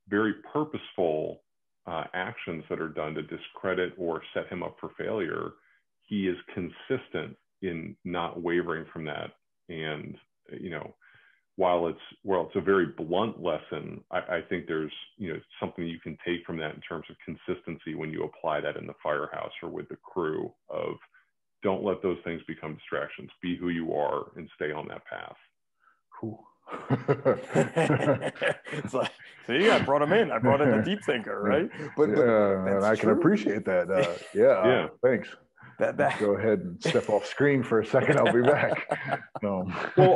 very purposeful actions that are done to discredit or set him up for failure, he is consistent in not wavering from that. And, while it's a very blunt lesson, I think there's, something you can take from that in terms of consistency when you apply that in the firehouse or with the crew of, don't let those things become distractions. Be who you are and stay on that path. It's like, see, I brought him in. I brought in the deep thinker, right? But and I can appreciate that. Thanks. Go ahead and step off screen for a second. I'll be back. Well,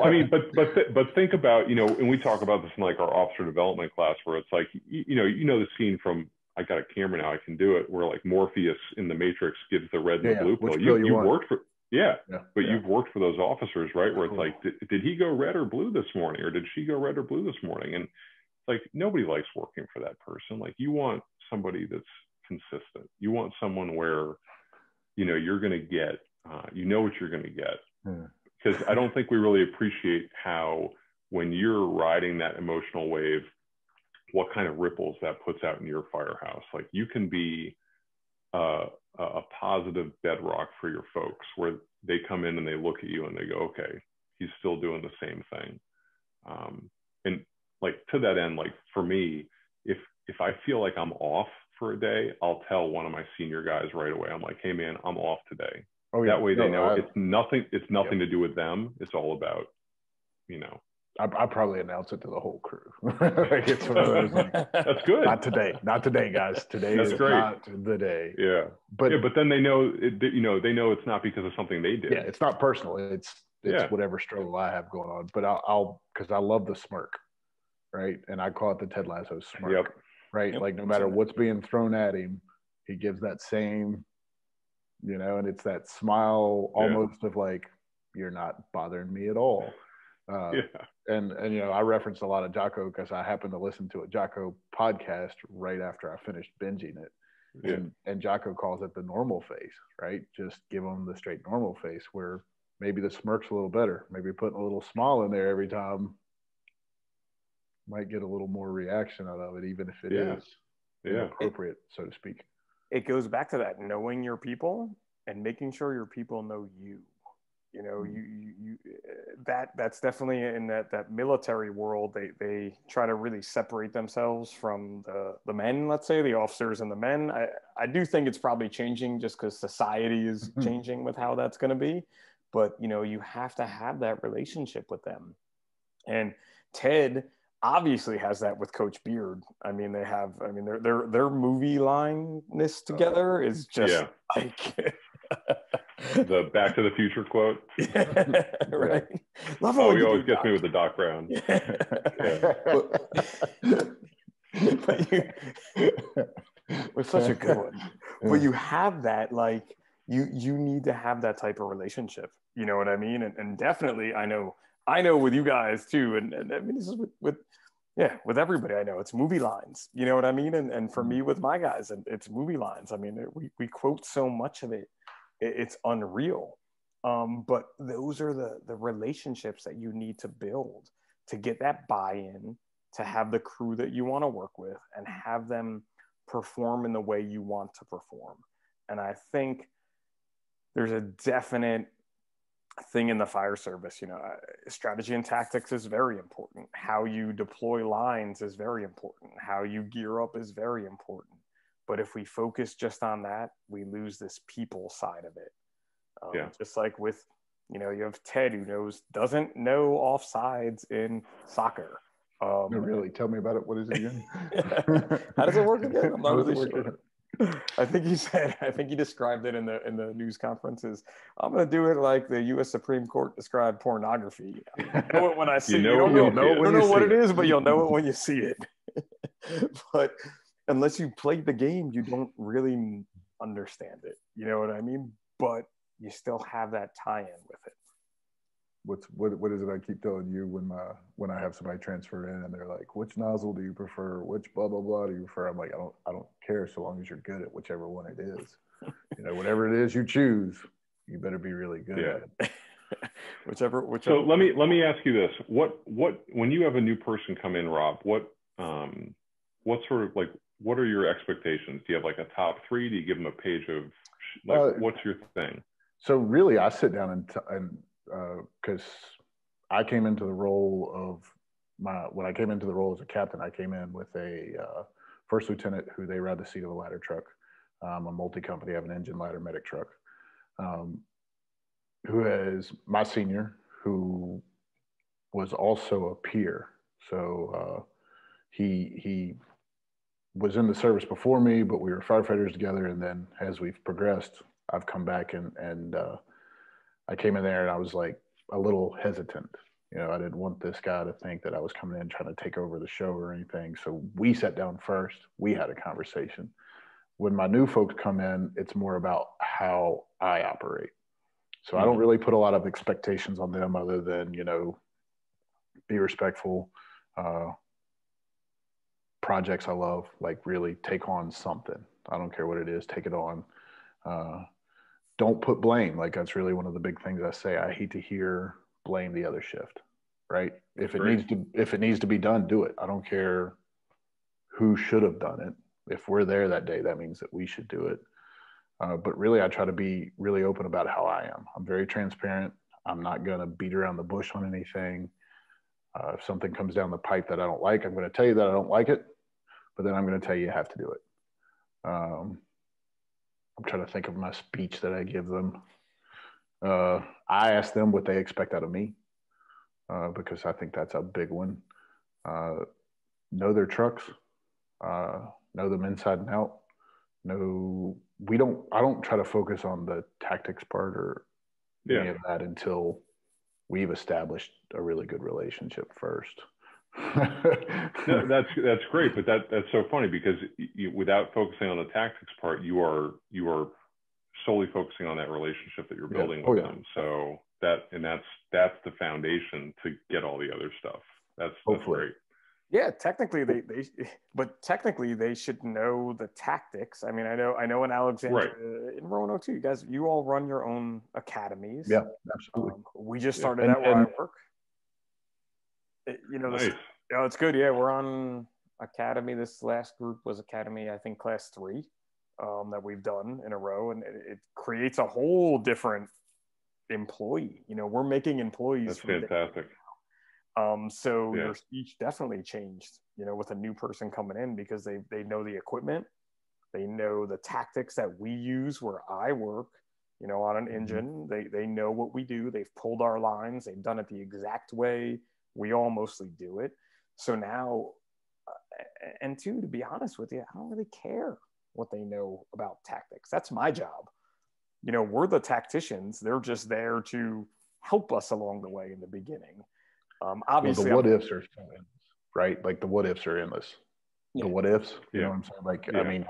I mean, but think about, and we talk about this in like our officer development class, where it's like, the scene from I Got a Camera Now, I Can Do It, where like Morpheus in the Matrix gives the red and the blue pill. You worked for you've worked for those officers, right? Where it's like, did he go red or blue this morning, or did she go red or blue this morning? And it's like, nobody likes working for that person. Like, you want somebody that's consistent. You want someone where you're going to get, what you're going to get. Because I don't think we really appreciate how, when you're riding that emotional wave, what kind of ripples that puts out in your firehouse. Like, you can be a positive bedrock for your folks, where they come in and they look at you and they go, okay, he's still doing the same thing. And like, to that end, like for me, if I feel like I'm off for a day, I'll tell one of my senior guys right away. I'm like, hey man, I'm off today. That way they know it's nothing to do with them. It's all about, I probably announce it to the whole crew. Like, it's one of those, like, that's good. Not today, guys. Today is great. Not the day. Yeah. But then they know, they know it's not because of something they did. Yeah, it's not personal. It's whatever struggle I have going on. But I'll because I love the smirk. right? And I call it the Ted Lasso smirk, Yep. right? Yep. Like no matter what's being thrown at him, he gives that same, and it's that smile almost of like, you're not bothering me at all. And I referenced a lot of Jocko because I happened to listen to a Jocko podcast right after I finished binging it. And Jocko calls it the normal face, right? Just give them the straight normal face where maybe the smirk's a little better. Maybe putting a little smile in there every time might get a little more reaction out of it, even if it is inappropriate, so to speak. It goes back to that knowing your people and making sure your people know you. That's definitely in that military world. They try to really separate themselves from the men, let's say, the officers and the men. I do think it's probably changing just because society is changing with how that's going to be. But, you have to have that relationship with them. And Ted obviously has that with Coach Beard. I mean, their movie line-ness together is just like... the Back to the Future quote. Right. Love he always gets me with the Doc Brown. But such a good one. But you have that, like, you need to have that type of relationship. You know what I mean? And definitely, I know with you guys too. And I mean, this is with everybody I know. It's movie lines. You know what I mean? And for me with my guys, it's movie lines. I mean, we quote so much of it. It's unreal. But those are the relationships that you need to build to get that buy-in, to have the crew that you want to work with and have them perform in the way you want to perform. And I think there's a definite thing in the fire service, strategy and tactics is very important. How you deploy lines is very important. How you gear up is very important. But if we focus just on that, we lose this people side of it. Just like with, you have Ted who doesn't know offsides in soccer. No, really? Tell me about it. What is it again? How does it work again? I'm not really sure. I think he described it in the news conferences. I'm going to do it like the U.S. Supreme Court described pornography. I know it when I see it. You don't know what it is, but you'll know it when you see it. But unless you played the game, you don't really understand it. You know what I mean? But you still have that tie-in with it. What is it I keep telling you when I have somebody transfer in and they're like, which nozzle do you prefer? Which blah blah blah do you prefer? I'm like, I don't care so long as you're good at whichever one it is. Whatever it is you choose, you better be really good at it. whichever. So let me ask you this: what when you have a new person come in, Rob? What sort of like what are your expectations? Do you have like a top 3? Do you give them a page of what's your thing? So really, I sit down and because I came into the role of when I came into the role as a captain, I came in with a first lieutenant who they ride the seat of a ladder truck. A multi-company, I have an engine ladder medic truck, who is my senior, who was also a peer. So he was in the service before me, but we were firefighters together. And then as we've progressed, I've come back and I came in there and I was like a little hesitant. I didn't want this guy to think that I was coming in trying to take over the show or anything. So we sat down first. We had a conversation. When my new folks come in, it's more about how I operate. So I don't really put a lot of expectations on them other than, be respectful. Projects I love, like really take on something. I don't care what it is, take it on. Don't put blame. Like that's really one of the big things I say. I hate to hear blame the other shift, right? If it needs to be done, do it. I don't care who should have done it. If we're there that day, that means that we should do it. But really, I try to be really open about how I am. I'm very transparent. I'm not going to beat around the bush on anything. If something comes down the pipe that I don't like, I'm going to tell you that I don't like it, but then I'm going to tell you have to do it. I'm trying to think of my speech that I give them. I ask them what they expect out of me because I think that's a big one. Know their trucks, know them inside and out. I don't try to focus on the tactics part or any of that until we've established a really good relationship first. No, that's great, but that's so funny because without focusing on the tactics part, you are solely focusing on that relationship that you're building with them. So that's the foundation to get all the other stuff. That's great. Yeah, technically technically they should know the tactics. I mean, I know in Alexandria, in Roanoke too, you all run your own academies. Yeah, absolutely. We just started out where I work. Nice. It's good. Yeah, we're on academy. This last group was academy, I think class 3, that we've done in a row, and it creates a whole different employee. We're making employees. That's fantastic. So your speech definitely changed, with a new person coming in because they know the equipment, they know the tactics that we use where I work, on an engine. They know what we do. They've pulled our lines. They've done it the exact way we all mostly do it. So now, and two, to be honest with you, I don't really care what they know about tactics. That's my job. We're the tacticians. They're just there to help us along the way in the beginning. Obviously, the what ifs are endless, right? Like the what ifs are endless. The what ifs, you know what I'm saying? Like, I mean,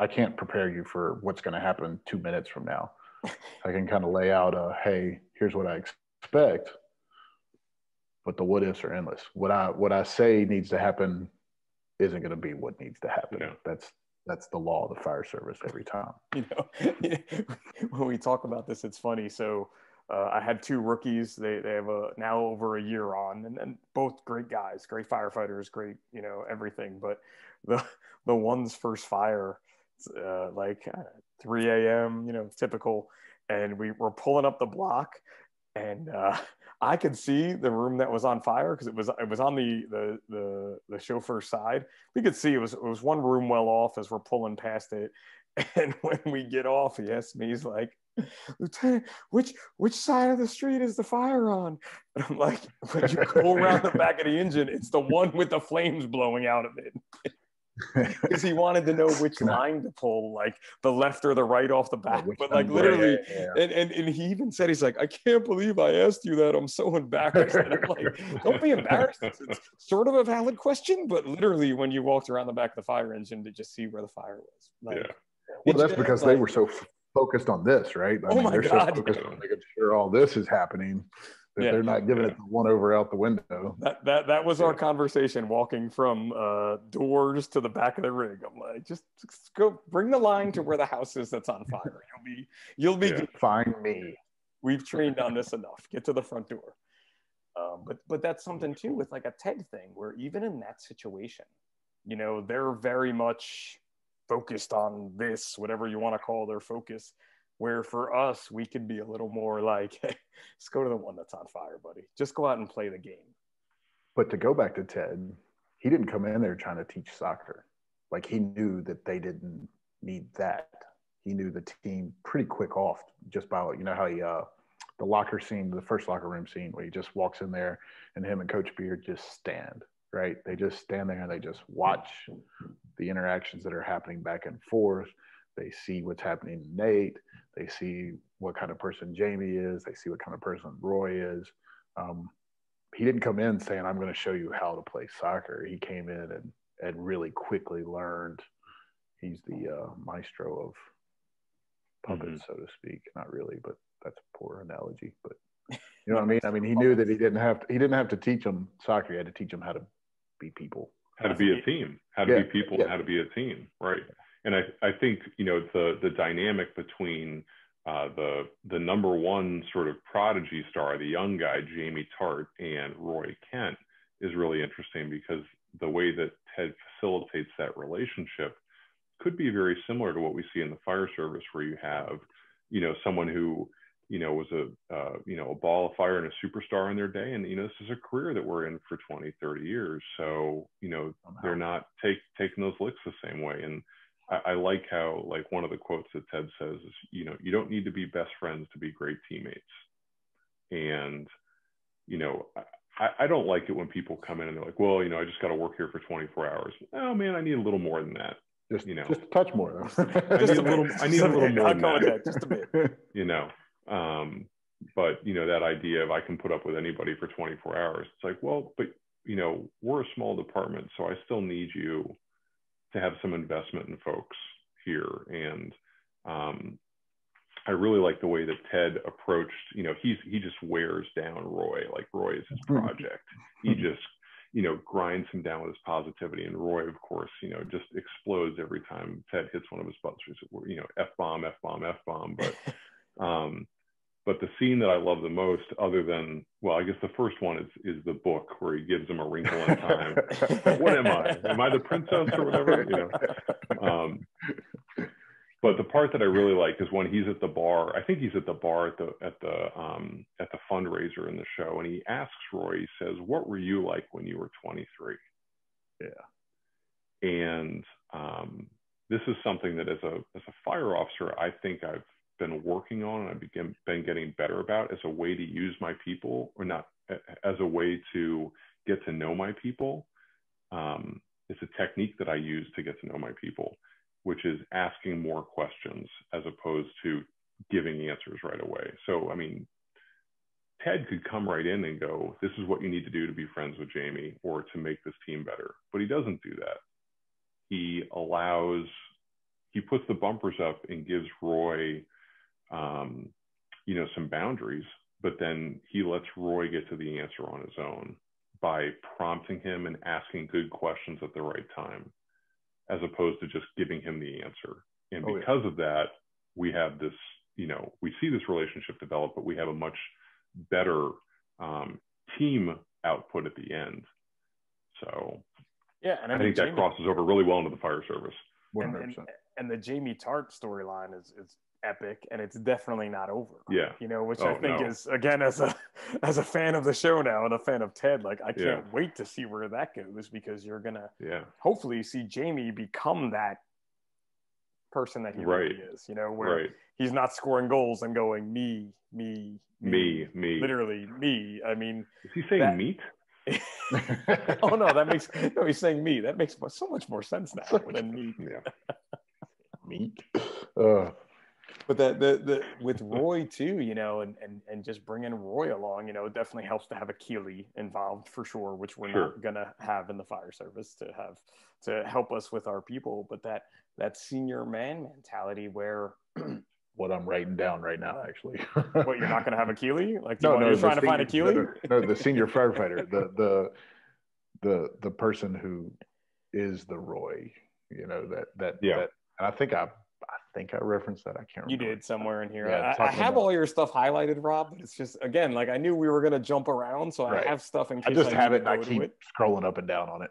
I can't prepare you for what's going to happen 2 minutes from now. I can kind of lay out hey, here's what I expect, but the what ifs are endless. What I say needs to happen isn't going to be what needs to happen. Yeah. That's the law of the fire service every time. When we talk about this, it's funny. So I had 2 rookies. They have now over a year on, and both great guys, great firefighters, great, everything. But the one's first fire, like 3 a.m., typical. And we were pulling up the block, and I could see the room that was on fire because it was on the chauffeur's side. We could see it was one room well off as we're pulling past it. And when we get off, he asked me, he's like, "Lieutenant, which side of the street is the fire on?" And I'm like, when you go around the back of the engine, it's the one with the flames blowing out of it. Because he wanted to know which line to pull, like the left or the right off the back. But like literally, and he even said, he's like, "I can't believe I asked you that. I'm so embarrassed." And I'm like, "Don't be embarrassed. It's sort of a valid question." But literally, when you walked around the back of the fire engine to just see where the fire was. Like, well, that's because they were so focused on this, right? I mean, they're God. So focused on making sure all this is happening that they're not giving it the one over out the window. That was our conversation walking from doors to the back of the rig. I'm like, just go bring the line to where the house is that's on fire. You'll be good. Find me. We've trained on this enough. Get to the front door. But that's something too with like a Ted thing where even in that situation, they're very much focused on this, whatever you want to call their focus. Where for us, we could be a little more like, hey, let's go to the one that's on fire, buddy. Just go out and play the game. But to go back to Ted, he didn't come in there trying to teach soccer. Like he knew that they didn't need that. He knew the team pretty quick off just by, how he, the locker scene, the first locker room scene where he just walks in there and him and Coach Beard just stand, right? They just stand there and they just watch the interactions that are happening back and forth. They see what's happening to Nate. They see what kind of person Jamie is. They see what kind of person Roy is. He didn't come in saying, "I'm going to show you how to play soccer." He came in and really quickly learned. He's the maestro of puppets, so to speak. Not really, but that's a poor analogy. But you know what I mean? I mean, he knew that he didn't have to teach them soccer. He had to teach them how to be people. How to be a team. How to be people and how to be a team. Right. And I think, the dynamic between the number one sort of prodigy star, the young guy, Jamie Tart, and Roy Kent is really interesting because the way that Ted facilitates that relationship could be very similar to what we see in the fire service, where you have, someone who, was a ball of fire and a superstar in their day. And, this is a career that we're in for 20, 30 years. So, they're not taking those licks the same way. And I like how, like, one of the quotes that Ted says is, you don't need to be best friends to be great teammates. And, I don't like it when people come in and they're like, "Well, I just got to work here for 24 hours. Oh man, I need a little more than that. Just a touch more though. I need a little more than that. Just a bit. But that idea of I can put up with anybody for 24 hours. It's like, well, but we're a small department, so I still need you to have some investment in folks here. And I really like the way that Ted approached, he just wears down Roy. Like, Roy is his project. He just, grinds him down with his positivity. And Roy, of course, just explodes every time Ted hits one of his buttons. F-bomb, F-bomb, F-bomb. But the scene that I love the most, other than, well, I guess the first one is the book where he gives him A Wrinkle in Time. What am I? Am I the princess or whatever? But the part that I really like is when he's at the bar. I think he's at the bar at the fundraiser in the show, and he asks Roy. He says, "What were you like when you were 23?" Yeah. And this is something that as a fire officer, I think I've been working on, and I've been getting better about, as a way to use my people, or not as a way to get to know my people. It's a technique that I use to get to know my people, which is asking more questions as opposed to giving answers right away. So, I mean, Ted could come right in and go, "This is what you need to do to be friends with Jamie or to make this team better." But he doesn't do that. He puts the bumpers up and gives Roy, some boundaries, but then he lets Roy get to the answer on his own by prompting him and asking good questions at the right time, as opposed to just giving him the answer. And because of that, we have this, we see this relationship develop, but we have a much better team output at the end. So yeah, and I think that crosses over really well into the fire service. And the Jamie Tart storyline is epic, and it's definitely not over. Yeah. Which I think is, again, as a fan of the show now and a fan of Ted, like, I can't wait to see where that goes, because you're gonna hopefully see Jamie become that person that he really is, where he's not scoring goals and going me, literally me. I mean, is he saying meat? Oh no, he's saying me. That makes so much more sense now than meat. Meat. But the with Roy too, and just bringing Roy along, it definitely helps to have a Keeley involved for sure, which we're not gonna have in the fire service to help us with our people. But that senior man mentality where what I'm writing down right now, actually. What, you're not gonna have a Keeley? Like, you're trying to find a Keeley? No, the senior firefighter, the person who is the Roy, that and I think I referenced that. I can't remember. You did somewhere in here. Yeah, I have all your stuff highlighted, Rob, but it's just, again, like, I knew we were going to jump around, so I have stuff in case I just have it, and I keep scrolling up and down on it.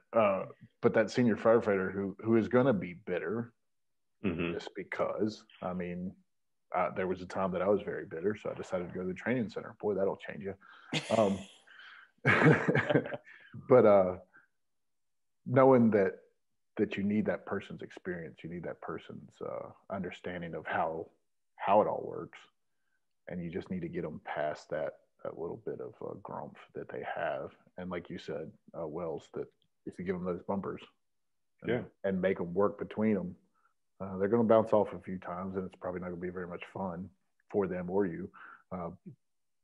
But that senior firefighter who is going to be bitter, just because, I mean, there was a time that I was very bitter, so I decided to go to the training center. Boy, that'll change you. But knowing that you need that person's experience, you need that person's understanding of how it all works, and you just need to get them past that little bit of grumph that they have. And like you said, Wells, that if you give them those bumpers and make them work between them, they're going to bounce off a few times, and it's probably not going to be very much fun for them or you.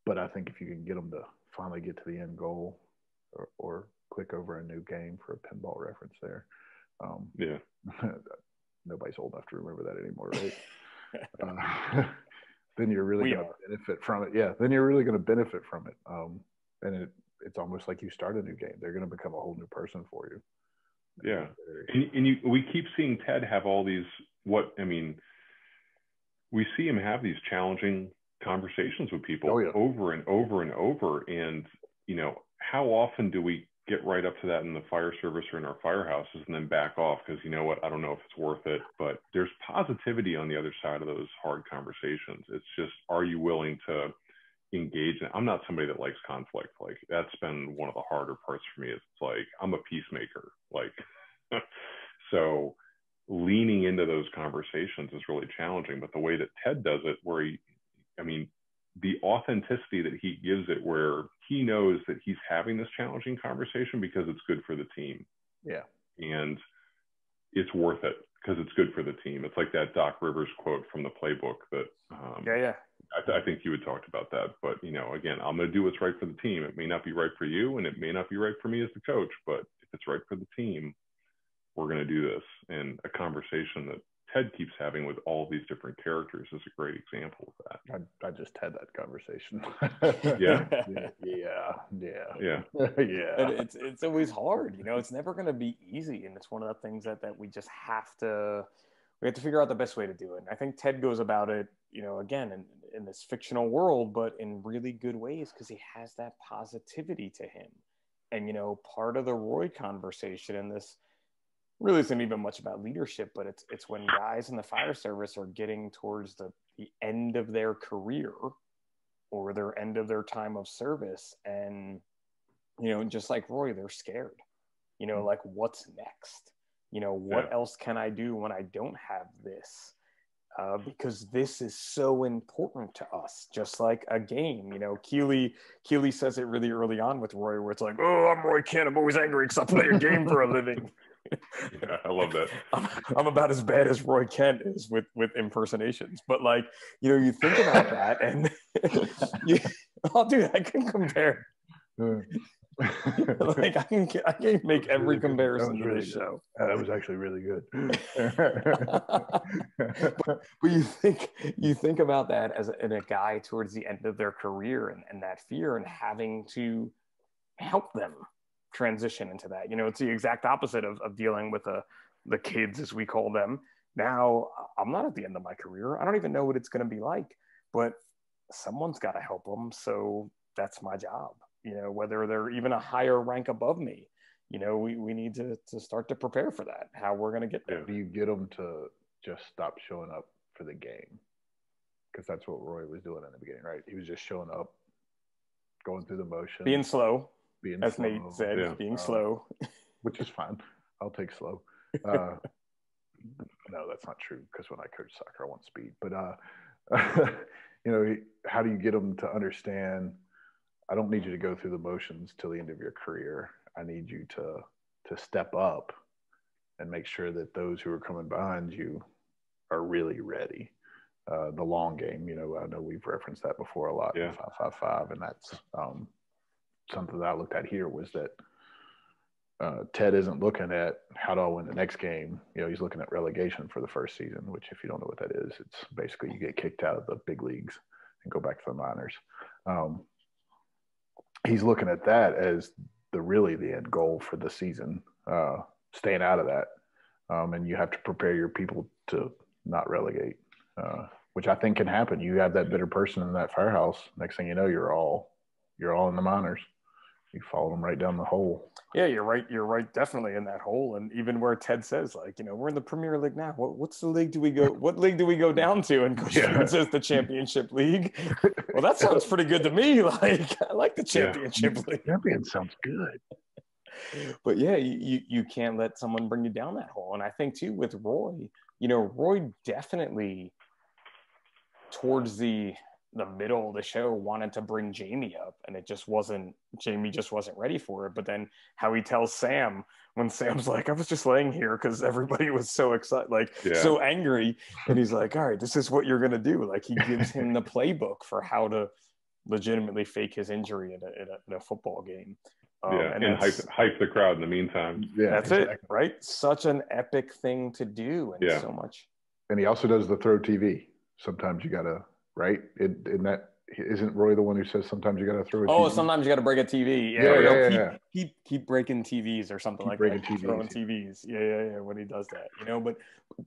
But I think if you can get them to finally get to the end goal, or click over a new game for a pinball reference there. Nobody's old enough to remember that anymore, right? Then you're really going to benefit from it. Yeah, then you're really going to benefit from it. And it's almost like you start a new game. They're going to become a whole new person for you. Yeah, and we keep seeing Ted have all these. We see him have these challenging conversations with people over and over and over. And how often do we get right up to that in the fire service or in our firehouses and then back off because, I don't know if it's worth it. But there's positivity on the other side of those hard conversations. It's just, are you willing to engage? I'm not somebody that likes conflict. Like, that's been one of the harder parts for me. It's like, I'm a peacemaker. Like, so leaning into those conversations is really challenging. But the way that Ted does it, where the authenticity that he gives it, where he knows that he's having this challenging conversation because it's good for the team. Yeah. And it's worth it because it's good for the team. It's like that Doc Rivers quote from the playbook that I think you had talked about that, but again, I'm going to do what's right for the team. It may not be right for you, and it may not be right for me as the coach, but if it's right for the team, we're going to do this. And a conversation that Ted keeps having with all these different characters is a great example of that. I just had that conversation. Yeah. Yeah. And it's always hard, it's never going to be easy. And it's one of the things that we just have to figure out the best way to do it. And I think Ted goes about it, again, in this fictional world, but in really good ways, because he has that positivity to him. And, part of the Roy conversation in this really isn't even much about leadership, but it's when guys in the fire service are getting towards the end of their career or their end of their time of service. And, just like Roy, they're scared, like what's next? What else can I do when I don't have this? Because this is so important to us, just like a game. Keeley says it really early on with Roy, where it's like, oh, I'm Roy Kent. I'm always angry because I play a game for a living. Yeah, I love that. I'm about as bad as Roy Kent is with impersonations. But you think about that, and oh, dude, I can compare. I can make every comparison to this show. That was actually really good. but you think about that as in a guy towards the end of their career, and that fear, and having to help them transition into that. It's the exact opposite of dealing with the kids, as we call them. Now, I'm not at the end of my career. I don't even know what it's going to be like, but someone's got to help them. So that's my job. Whether they're even a higher rank above me, we need to start to prepare for that, how we're going to get there. Do you get them to just stop showing up for the game? Because that's what Roy was doing in the beginning, right? He was just showing up, going through the motion. Being slow, as slow. Nate said, being slow. Which is fine. I'll take slow. No, that's not true, because when I coach soccer, I want speed. But, how do you get them to understand, I don't need you to go through the motions till the end of your career. I need you to step up and make sure that those who are coming behind you are really ready. The long game, I know we've referenced that before a lot. Yeah. 5-5-5, and that's something that I looked at here was that Ted isn't looking at how do I win the next game. He's looking at relegation for the first season, which, if you don't know what that is, it's basically you get kicked out of the big leagues and go back to the minors. He's looking at that as the end goal for the season, staying out of that. And you have to prepare your people to not relegate, which I think can happen. You have that bitter person in that firehouse. Next thing you know, you're all in the minors. You follow them right down the hole. Yeah, you're right. You're right. Definitely in that hole. And even where Ted says, we're in the Premier League now. What's the league do we go? What league do we go down to? And Coach says the Championship League. Well, that sounds pretty good to me. I like the Championship League. Champion sounds good. But yeah, you can't let someone bring you down that hole. And I think too with Roy, Roy definitely towards the middle of the show wanted to bring Jamie up, and Jamie just wasn't ready for it. But then how he tells Sam, when Sam's like, I was just laying here because everybody was so excited, so angry. And he's like, all right, this is what you're going to do. He gives him the playbook for how to legitimately fake his injury in a football game. And hype the crowd in the meantime. Yeah, that's exactly it, right? Such an epic thing to do, and so much. And he also does the throw TV. Sometimes you got to, right? Isn't Roy the one who says sometimes you got to throw a TV? Oh, sometimes you got to break a TV. Yeah. Keep breaking TVs or something like that. Keep throwing TVs. Yeah. When he does that, but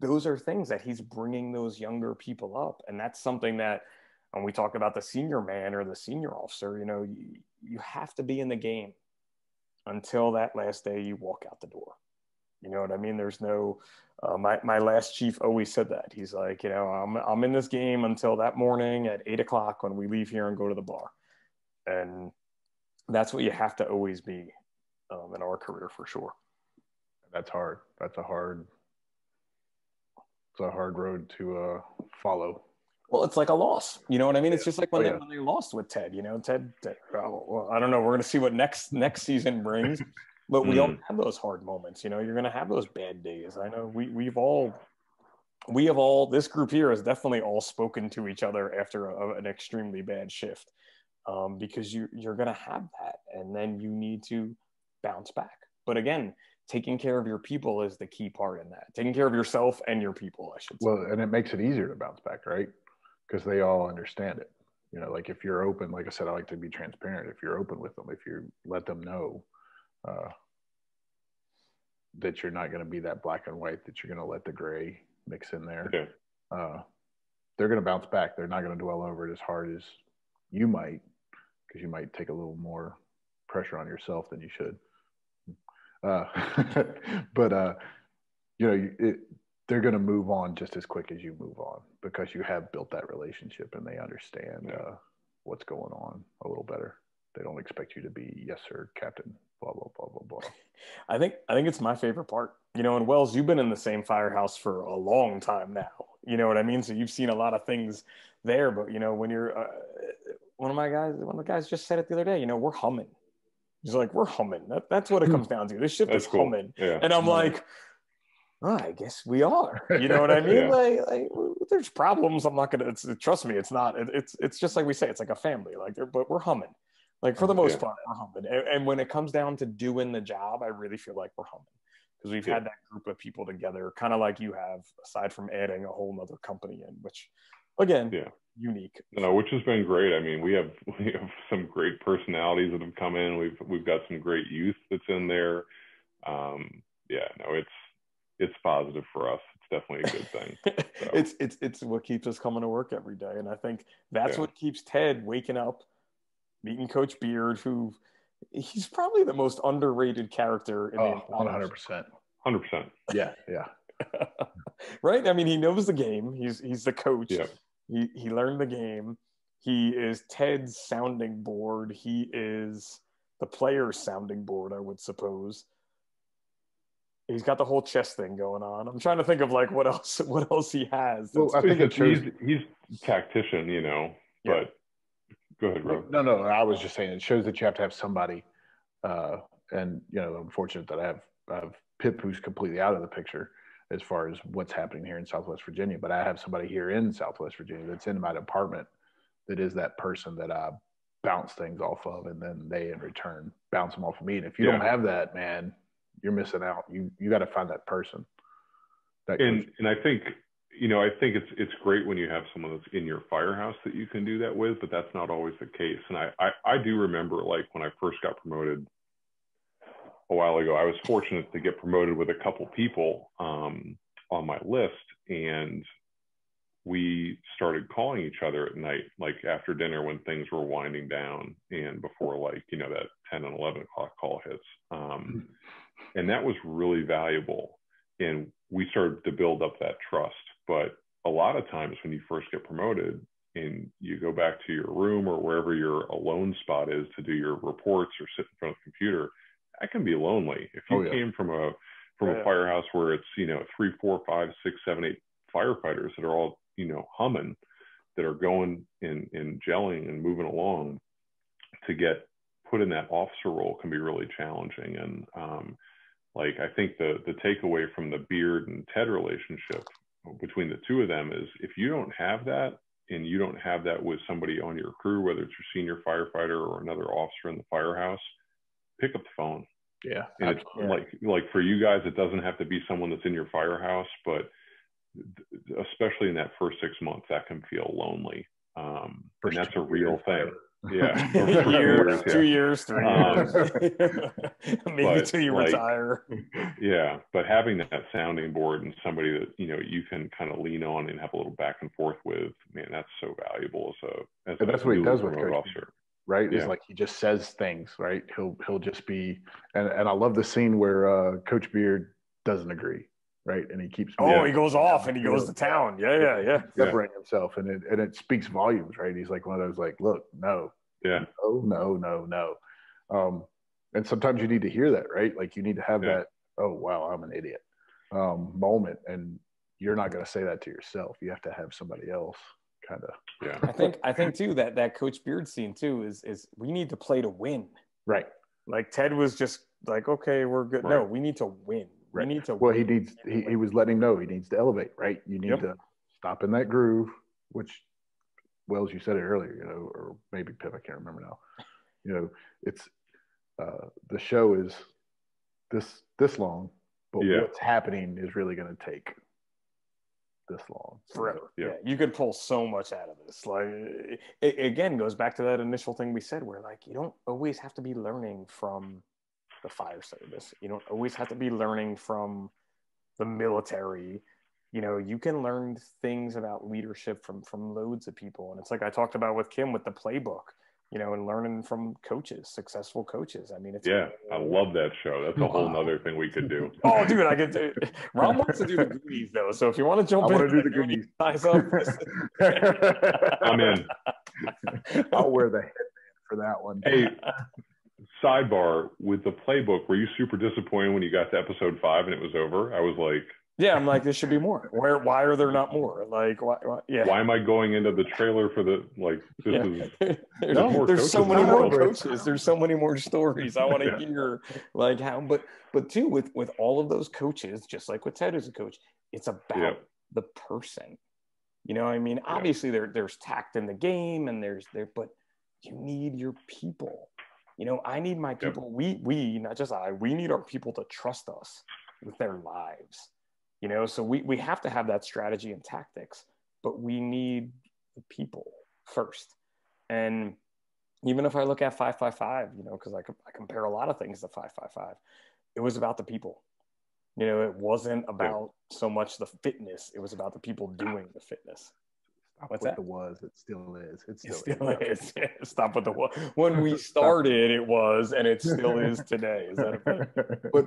those are things that he's bringing those younger people up. And that's something that when we talk about the senior man or the senior officer, you have to be in the game until that last day you walk out the door. You know what I mean? There's no, my last chief always said that. He's like, I'm in this game until that morning at 8:00 when we leave here and go to the bar. And that's what you have to always be in our career, for sure. That's hard. That's a hard road to follow. Well, it's like a loss. You know what I mean? It's just like when they lost with Ted. Ted. Well, I don't know. We're going to see what next season brings. But we all have those hard moments. You're going to have those bad days. I know we've all we have all, this group here has definitely all spoken to each other after an extremely bad shift, because you're going to have that, and then you need to bounce back. But again, taking care of your people is the key part in that. Taking care of yourself and your people, I should say. Well, and it makes it easier to bounce back, right? Because they all understand it. You know, like if you're open, like I said, I like to be transparent. If you're open with them, if you let them know that you're not going to be that black and white, that you're going to let the gray mix in there, they're going to bounce back. They're not going to dwell over it as hard as you might, because you might take a little more pressure on yourself than you should. But you know, they're going to move on just as quick as you move on, because you have built that relationship and they understand what's going on a little better. They don't expect you to be, yes, sir, Captain, blah, blah, blah, blah, blah. I think it's my favorite part. You know, and Wells, you've been in the same firehouse for a long time now. You know what I mean? So you've seen a lot of things there. But, you know, when you're one of the guys just said it the other day, you know, we're humming. He's like, we're humming. That's what it comes down to. This ship is cool. Humming. Yeah. And I'm like, oh, I guess we are. You know what I mean? Yeah. Like, there's problems. I'm not going to, trust me, it's not, it's just like we say, it's like a family. Like, but we're humming. Like, for the most part, we're humming. And when it comes down to doing the job, I really feel like we're humming, because we've had that group of people together, kind of like you have, aside from adding a whole nother company in, which, again, unique. No, which has been great. I mean, we have some great personalities that have come in. We've got some great youth that's in there. It's positive for us. It's definitely a good thing. So. It's what keeps us coming to work every day, and I think that's what keeps Ted waking up, meeting Coach Beard, who he's probably the most underrated character in the 100%. 100%. Yeah. Right? I mean, he knows the game. He's the coach. Yeah. He learned the game. He is Ted's sounding board. He is the player's sounding board, I would suppose. He's got the whole chess thing going on. I'm trying to think of like what else he has. Well, I think he's tactician, you know, but go ahead, Rob. No, I was just saying it shows that you have to have somebody, and you know, I'm fortunate that I have Pip, who's completely out of the picture as far as what's happening here in Southwest Virginia, but I have somebody here in Southwest Virginia that's in my department that is that person that I bounce things off of, and then they in return bounce them off of me. And if you don't have that, man, you're missing out. You got to find that person. And I think, you know, I think it's great when you have someone that's in your firehouse that you can do that with, but that's not always the case. And I do remember, like, when I first got promoted a while ago, I was fortunate to get promoted with a couple people on my list, and we started calling each other at night, like after dinner when things were winding down and before, like, you know, that 10 and 11 o'clock call hits. And that was really valuable. And we started to build up that trust. But a lot of times when you first get promoted and you go back to your room or wherever your alone spot is to do your reports or sit in front of the computer, that can be lonely. If you came from a firehouse where it's, you know, 3, 4, 5, 6, 7, 8 firefighters that are all, you know, humming, that are going and gelling and moving along, to get put in that officer role can be really challenging. And like, I think the takeaway from the Beard and Ted relationship between the two of them is, if you don't have that, and you don't have that with somebody on your crew, whether it's your senior firefighter or another officer in the firehouse, pick up the phone. Yeah. And it's like for you guys, it doesn't have to be someone that's in your firehouse, but especially in that first 6 months, that can feel lonely. And that's a real thing. Yeah. 2 years, 3 years. Maybe till you retire. Yeah. But having that sounding board and somebody that, you know, you can kind of lean on and have a little back and forth with, man, that's so valuable as a that's what he does with Coach officer. Right? Yeah. It's like he just says things, right? He'll just be, and I love the scene where Coach Beard doesn't agree, right? And he keeps he goes off and he goes to town. Yeah. Separating himself, and it speaks volumes, right? He's like one of those, like, look, no. No. And sometimes you need to hear that, right? Like, you need to have that, oh wow, I'm an idiot moment, and you're not going to say that to yourself. You have to have somebody else kind of. Yeah. I think too that Coach Beard scene too is we need to play to win. Right. Like, Ted was just like, okay, we're good. Right. No, we need to win. We need to. Well, he was letting him know he needs to elevate, right? You need Yep. to stop in that groove, which, Wells, you said it earlier, or maybe Pip, I can't remember now. It's the show is this long, but what's happening is really going to take this long. Forever. Yeah. You could pull so much out of this. Like, it again goes back to that initial thing we said, where like, you don't always have to be learning from the fire service. You don't always have to be learning from the military. You can learn things about leadership from loads of people. And it's like I talked about with Kim with the playbook, and learning from coaches, successful coaches. I mean, I love that show. That's a whole nother thing we could do. Oh, dude, I could. Ron wants to do the Goonies though, so if you want to jump in, I want to do the Goonies. I'm in. I'll wear the headband for that one. Hey, sidebar, with the playbook, were you super disappointed when you got to episode 5 and it was over? I was like, yeah, I'm like, there should be more. Why are there not more? Like, why why am I going into the trailer for the, like, there's so many more coaches. There's so many more stories. I want to hear, like, how, but too, with all of those coaches, just like with Ted as a coach, it's about the person. I mean, obviously there's tact in the game and but you need your people. I need my people. We, not just we need our people to trust us with their lives. So we have to have that strategy and tactics, but we need the people first. And even if I look at 555, because I compare a lot of things to 555, it was about the people. It wasn't about so much the fitness. It was about the people doing the fitness. What's that? It still is. It still is. Stop with the was. When we started, it was, and it still is today. Is that a thing? But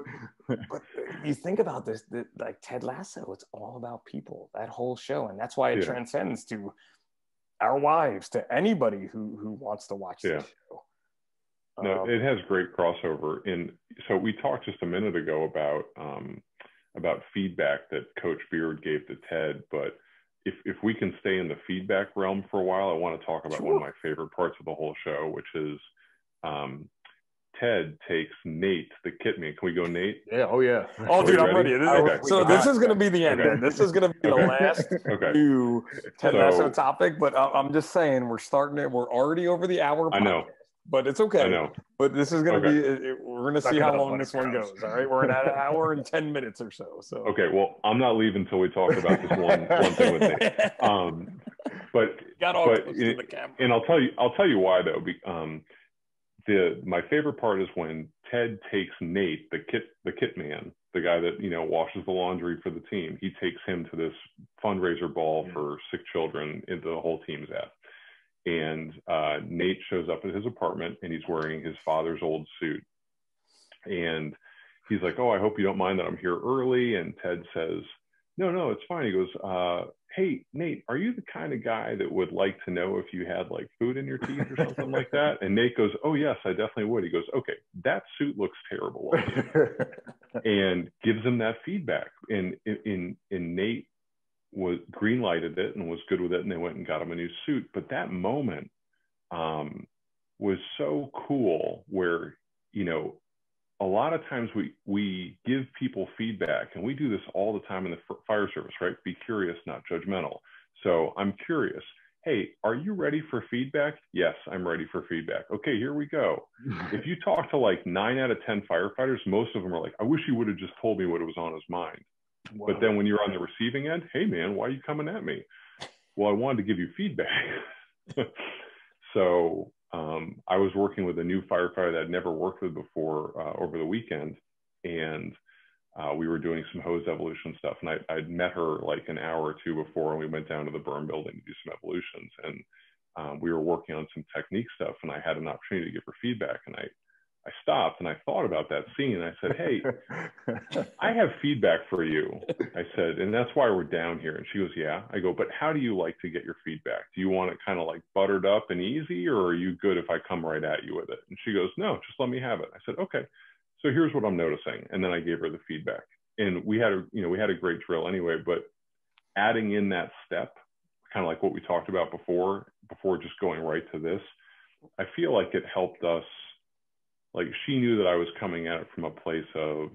you think about this, like Ted Lasso, it's all about people. That whole show, and that's why it transcends to our wives, to anybody who wants to watch this show. No, it has great crossover. And so we talked just a minute ago about feedback that Coach Beard gave to Ted, but if we can stay in the feedback realm for a while, I want to talk about one of my favorite parts of the whole show, which is Ted takes Nate, the kit man. Can we go, Nate? Yeah. Oh, yeah. Oh, dude, I'm ready. So this is going to be the end. Then. This is going to be the last new Ted Lasso topic. But I'm just saying, we're starting it. We're already over the hour. I know. But it's okay. I know. But this is going to be, we're going to see how long this one goes. All right. We're at an hour and 10 minutes or so. Okay. Well, I'm not leaving until we talk about this one thing with Nate. And I'll tell you why though. My favorite part is when Ted takes Nate, the kit man, the guy that, washes the laundry for the team. He takes him to this fundraiser ball for sick children the whole team's at. And Nate shows up at his apartment and he's wearing his father's old suit. And he's like, oh, I hope you don't mind that I'm here early. And Ted says, no, it's fine. He goes, hey, Nate, are you the kind of guy that would like to know if you had like food in your teeth or something like that? And Nate goes, oh, yes, I definitely would. He goes, okay, that suit looks terrible on you. And gives him that feedback. And Nate was green-lighted it and was good with it, and they went and got him a new suit. But that moment was so cool where, a lot of times we give people feedback, and we do this all the time in the fire service, right? Be curious, not judgmental. So I'm curious. Hey, are you ready for feedback? Yes, I'm ready for feedback. Okay, here we go. If you talk to like 9 out of 10 firefighters, most of them are like, I wish he would have just told me what was on his mind. Wow. But then when you're on the receiving end, hey man, why are you coming at me? Well, I wanted to give you feedback. So I was working with a new firefighter that I'd never worked with before over the weekend. And we were doing some hose evolution stuff. And I'd met her like an hour or two before, and we went down to the burn building to do some evolutions. And we were working on some technique stuff, and I had an opportunity to give her feedback. And I stopped and I thought about that scene, and I said, hey, I have feedback for you. I said, and that's why we're down here. And she goes, yeah. I go, but how do you like to get your feedback? Do you want it kind of like buttered up and easy, or are you good if I come right at you with it? And she goes, no, just let me have it. I said, okay, so here's what I'm noticing. And then I gave her the feedback, and we had a great drill anyway, but adding in that step, kind of like what we talked about before just going right to this, I feel like it helped us. Like, she knew that I was coming at it from a place of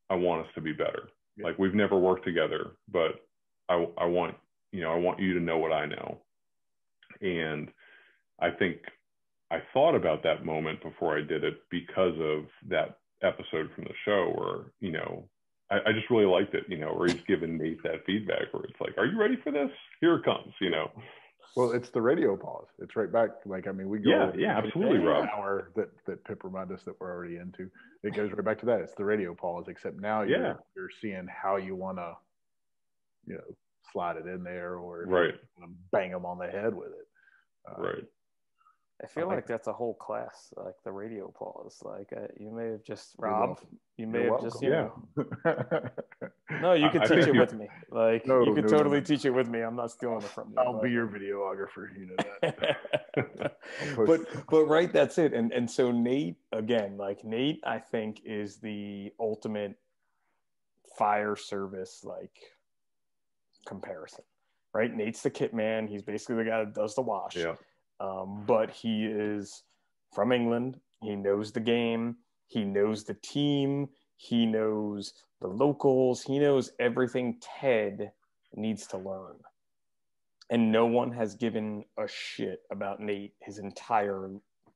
I want us to be better. Yeah. Like, we've never worked together, but I want, I want you to know what I know. And I think I thought about that moment before I did it because of that episode from the show where, I just really liked it, where he's giving Nate that feedback where it's like, are you ready for this? Here it comes, Well, it's the radio pause. It's right back. Like, I mean, we go Yeah, absolutely, Rob. hour that Pip reminded us that we're already into. It goes right back to that. It's the radio pause, except now you're seeing how you want to, slide it in there, or right, bang them on the head with it. Right. I feel like that's a whole class, like the radio pause. Like you may have just, Rob, you may have just, No, you could teach it with me. Like, you could totally teach it with me. I'm not stealing it from you. I'll be your videographer, that. But right, that's it. And so Nate, again, like Nate, I think is the ultimate fire service, like, comparison, right? Nate's the kit man. He's basically the guy that does the wash. Yeah. But he is from England. He knows the game. He knows the team. He knows the locals. He knows everything Ted needs to learn. And no one has given a shit about Nate his entire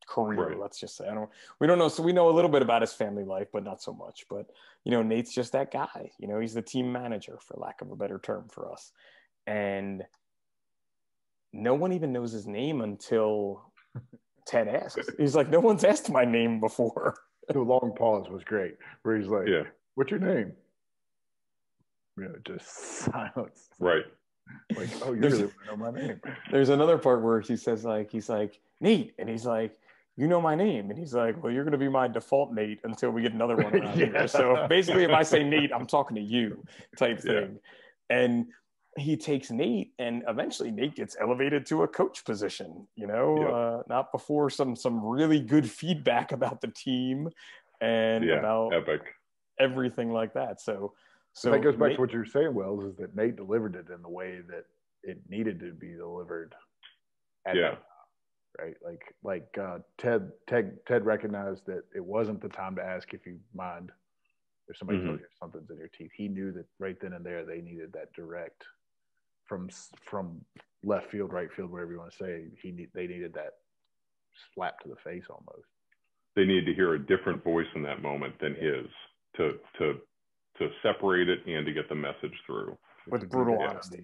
career. Right. Let's just say, we don't know. So we know a little bit about his family life, but not so much. But, Nate's just that guy. He's the team manager, for lack of a better term, for us. And no one even knows his name until Ted asks. He's like, no one's asked my name before. The long pause was great, where he's like, what's your name? Just silence. Right. Like, oh, you really know my name. There's another part where he's like, Nate. And he's like, you know my name. And he's like, well, you're going to be my default Nate until we get another one around here. So basically, if I say Nate, I'm talking to you type thing. And he takes Nate, and eventually Nate gets elevated to a coach position, not before some really good feedback about the team and about everything like that. So that goes back to what you're saying, Wells, is that Nate delivered it in the way that it needed to be delivered at that time, right? Like Ted recognized that it wasn't the time to ask if you mind if somebody tells you something's in your teeth. He knew that right then and there they needed that direct from left field, right field, whatever you want to say. They needed that slap to the face almost. They needed to hear a different voice in that moment than his to separate it and to get the message through. With brutal honesty.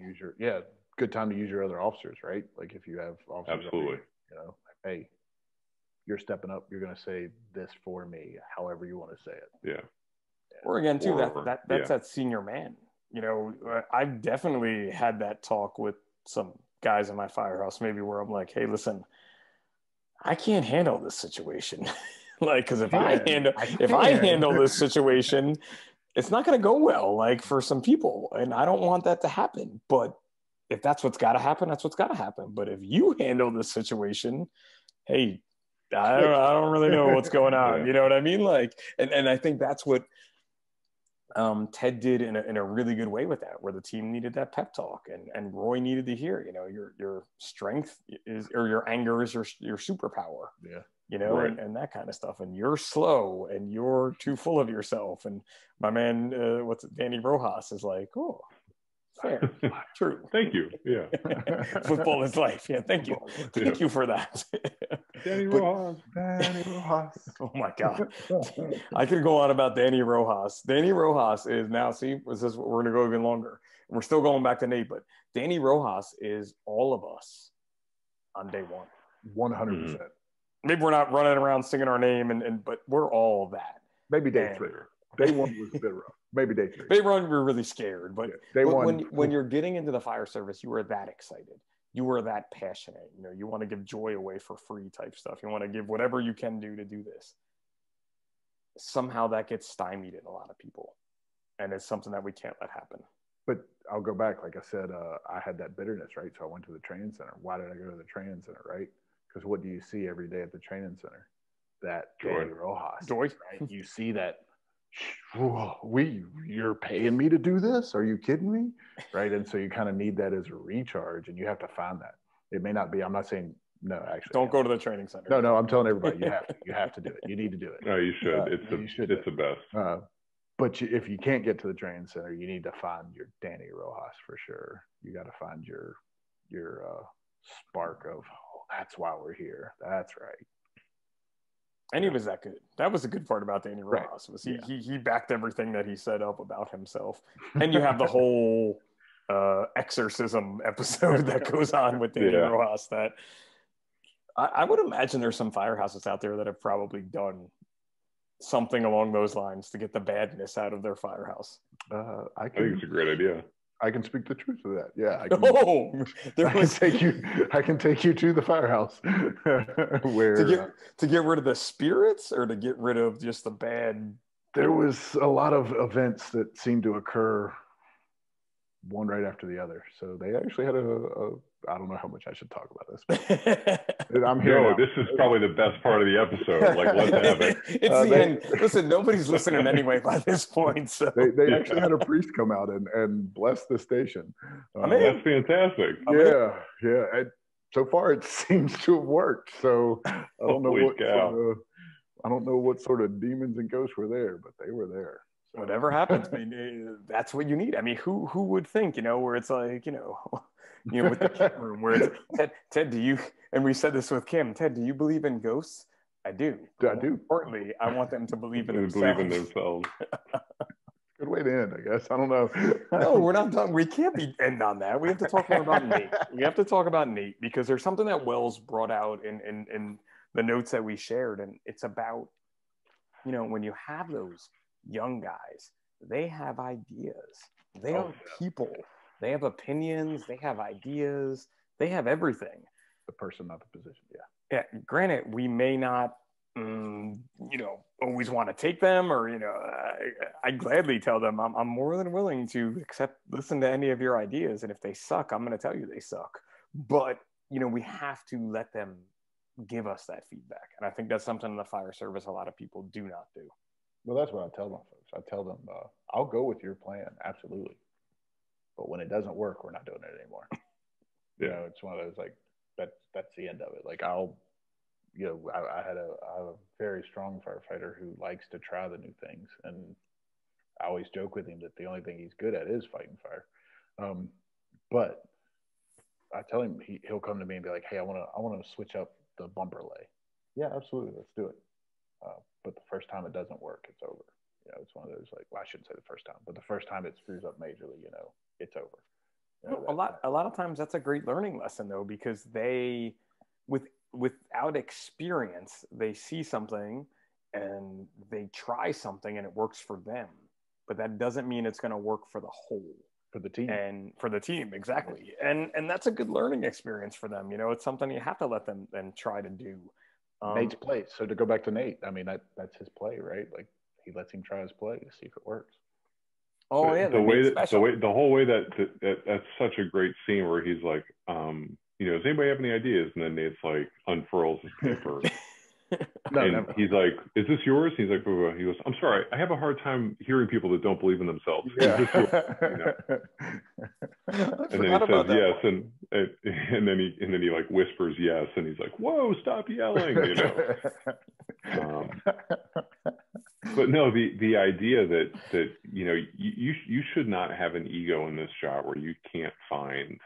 Good time to use your other officers, right? Like if you have officers, absolutely, hey, you're stepping up. You're going to say this for me, however you want to say it. Yeah. Or again, too, that's that senior man. I've definitely had that talk with some guys in my firehouse, maybe where I'm like, hey, listen, I can't handle this situation. Like, because if I handle this situation, it's not going to go well, like, for some people. And I don't want that to happen. But if that's what's got to happen, that's what's got to happen. But if you handle this situation, hey, I don't really know what's going on. You know what I mean? Like, and I think that's what Ted did in a really good way with that, where the team needed that pep talk, and Roy needed to hear, your strength is, or your anger is your superpower. Right. and that kind of stuff. And you're slow and you're too full of yourself. And my man, Danny Rojas is like, oh, fair, true. Thank you. Yeah. Football is life. Yeah. Thank you. Thank you for that. Danny Rojas. Oh my God. I could go on about Danny Rojas. Danny Rojas is now, we're going to go even longer. We're still going back to Nate, but Danny Rojas is all of us on day one. 100%. Maybe we're not running around singing our name, but we're all that. Maybe day 3. Day 1 was a bit rough. Maybe day 3. Day 1, we were really scared. But day 1, when you're getting into the fire service, you are that excited. You are that passionate. You want to give joy away for free type stuff. You want to give whatever you can do to do this. Somehow that gets stymied in a lot of people. And it's something that we can't let happen. But I'll go back. Like I said, I had that bitterness, right? So I went to the training center. Why did I go to the training center, right? Because what do you see every day at the training center? That Danny Rojas. Joy. Right? You see that, you're paying me to do this? Are you kidding me? Right? And so you kind of need that as a recharge, and you have to find that. It may not be, I'm not saying, no, actually. Don't go to the training center. No, I'm telling everybody, you have to do it. You need to do it. No, you should. It's the best. But if you can't get to the training center, you need to find your Danny Rojas for sure. You got to find your spark of, oh, that's why we're here. That's right. And he was that good. That was the good part about Danny Rojas, was he backed everything that he said up about himself. And you have the whole exorcism episode that goes on with Danny Rojas that I would imagine there's some firehouses out there that have probably done something along those lines to get the badness out of their firehouse. I think it's a great idea. I can speak the truth of that. Yeah. I can take you to the firehouse where to get rid of the spirits, or to get rid of just the bad. There was a lot of events that seemed to occur one right after the other. So they actually had I don't know how much I should talk about this. But I'm here. No, this is probably the best part of the episode. Like, let's have it. It's the end. Listen, nobody's listening anyway by this point. So they actually had a priest come out and bless the station. That's fantastic. Yeah. So far, it seems to have worked. So I don't know what sort of demons and ghosts were there, but they were there. So. Whatever happens, I mean, that's what you need. I mean, who would think, where it's like, with the kit room, where it's, Ted, do you, and we said this with Kim, Ted, do you believe in ghosts? I do. I do. Importantly, I want them to believe in themselves. Good way to end, I guess. I don't know. No, we're not done. We can't end on that. We have to talk more about Nate. We have to talk about Nate, because there's something that Wells brought out in the notes that we shared, and it's about, when you have those young guys, they have ideas. They are people. They have opinions. They have ideas. They have everything. The person, not the position. Yeah. Granted, we may not, always want to take them, or I gladly tell them I'm more than willing to listen to any of your ideas, and if they suck, I'm going to tell you they suck. But we have to let them give us that feedback, and I think that's something in the fire service a lot of people do not do. Well, that's what I tell my folks. I tell them, I'll go with your plan, absolutely. But when it doesn't work, we're not doing it anymore. Yeah. It's one of those, like, that's the end of it. Like, I have a very strong firefighter who likes to try the new things. And I always joke with him that the only thing he's good at is fighting fire. But I tell him, he'll come to me and be like, hey, I want to switch up the bumper lay. Yeah, absolutely. Let's do it. But the first time it doesn't work, it's over. It's one of those, like, well, I shouldn't say the first time, but the first time it screws up majorly, it's over. A lot of times that's a great learning lesson, though, because they, without experience, they see something and they try something and it works for them, but that doesn't mean it's going to work for the whole. For the team. And for the team, exactly. And that's a good learning experience for them. It's something you have to let them then try to do. Nate's play. So to go back to Nate, I mean, that's his play, right? Like, he lets him try his play to see if it works. Oh yeah, the whole way that's such a great scene where he's like, does anybody have any ideas? And then Nate's like unfurls his paper. He's like, is this yours? He's like, he goes, I'm sorry, I have a hard time hearing people that don't believe in themselves. Yeah. And then he says yes, and then he like whispers yes, and he's like, whoa, stop yelling, But no, the idea that you should not have an ego in this job where you can't find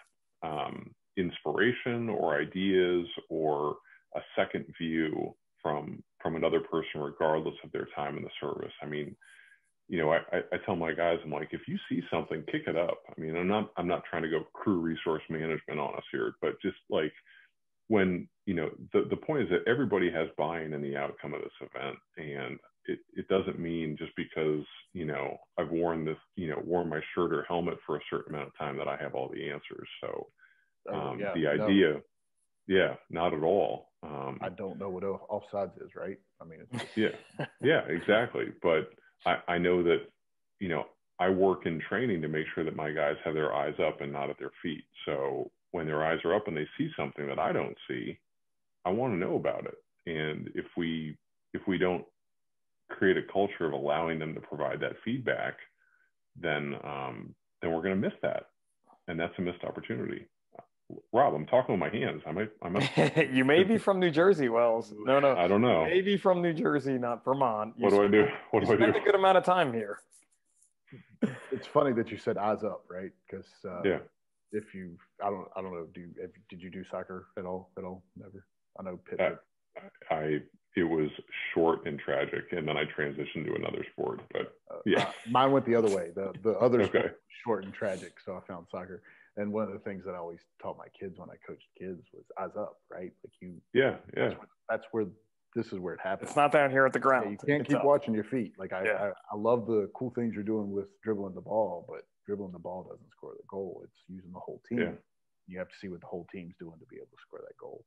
inspiration or ideas or a second view from another person, regardless of their time in the service. I mean, I tell my guys, I'm like, if you see something, kick it up. I mean, I'm not trying to go crew resource management on us here, but just like when, the point is that everybody has buy-in in the outcome of this event. And it doesn't mean just because, I've worn my shirt or helmet for a certain amount of time that I have all the answers. So the idea, not at all. I don't know what offsides is, right? I mean, it's just... yeah, exactly. But I know that, I work in training to make sure that my guys have their eyes up and not at their feet. So when their eyes are up and they see something that I don't see, I want to know about it. And if we don't create a culture of allowing them to provide that feedback, then we're going to miss that. And that's a missed opportunity. Rob, I'm talking with my hands. I might. You may be from New Jersey, Wells. No, I don't know. you may be from New Jersey, not Vermont. What do I do? What do I do? Spend a good amount of time here. It's funny that you said eyes up, right? Because Yeah. if you, I don't know, did you do soccer at all? Never. I know Pitt. It was short and tragic, and then I transitioned to another sport. But yeah, mine went the other way. The other Okay. sport was short and tragic, so I found soccer. And one of the things that I always taught my kids when I coached kids was eyes up, right? Like you. Yeah. That's where this is where it happens. It's not down here at the ground. Yeah, you can't keep watching your feet. Like I love the cool things you're doing with dribbling the ball, but dribbling the ball doesn't score the goal. It's using the whole team. Yeah. You have to see what the whole team's doing to be able to score that goal.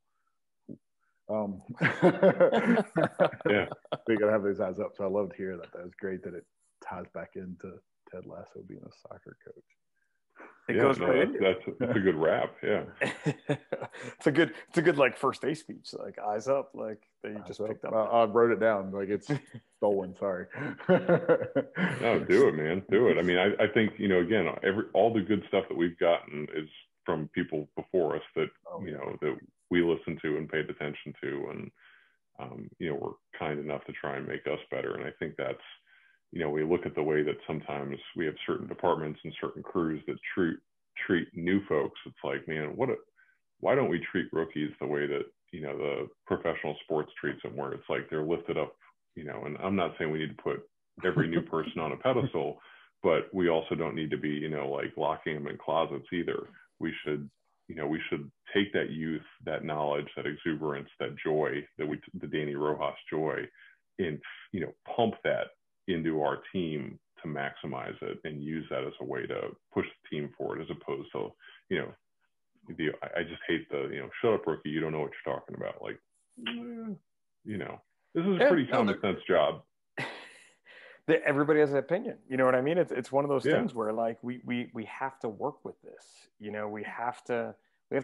Yeah. So you gotta have those eyes up. So I loved hearing that. That was great that it ties back into Ted Lasso being a soccer coach. It goes right. That's a good wrap. Yeah. It's a good like first day speech, like eyes up, like that you just picked up. I wrote it down, like it's stolen. Sorry. No, do it, man. Do it. I mean, I think, again, all the good stuff that we've gotten is from people before us that that we listened to and paid attention to, and were kind enough to try and make us better. And I think that's, we look at the way that sometimes we have certain departments and certain crews that treat new folks. It's like, man, why don't we treat rookies the way that, the professional sports treats them, where it's like they're lifted up, and I'm not saying we need to put every new person on a pedestal, but we also don't need to be, like locking them in closets either. We should take that youth, that knowledge, that exuberance, that joy, the Danny Rojas joy, and, pump that into our team to maximize it and use that as a way to push the team forward, as opposed to, I just hate the, shut up, rookie, you don't know what you're talking about. Like, this is a pretty common sense job. Everybody has an opinion. You know what I mean? It's one of those things where like we have to work with this. We have to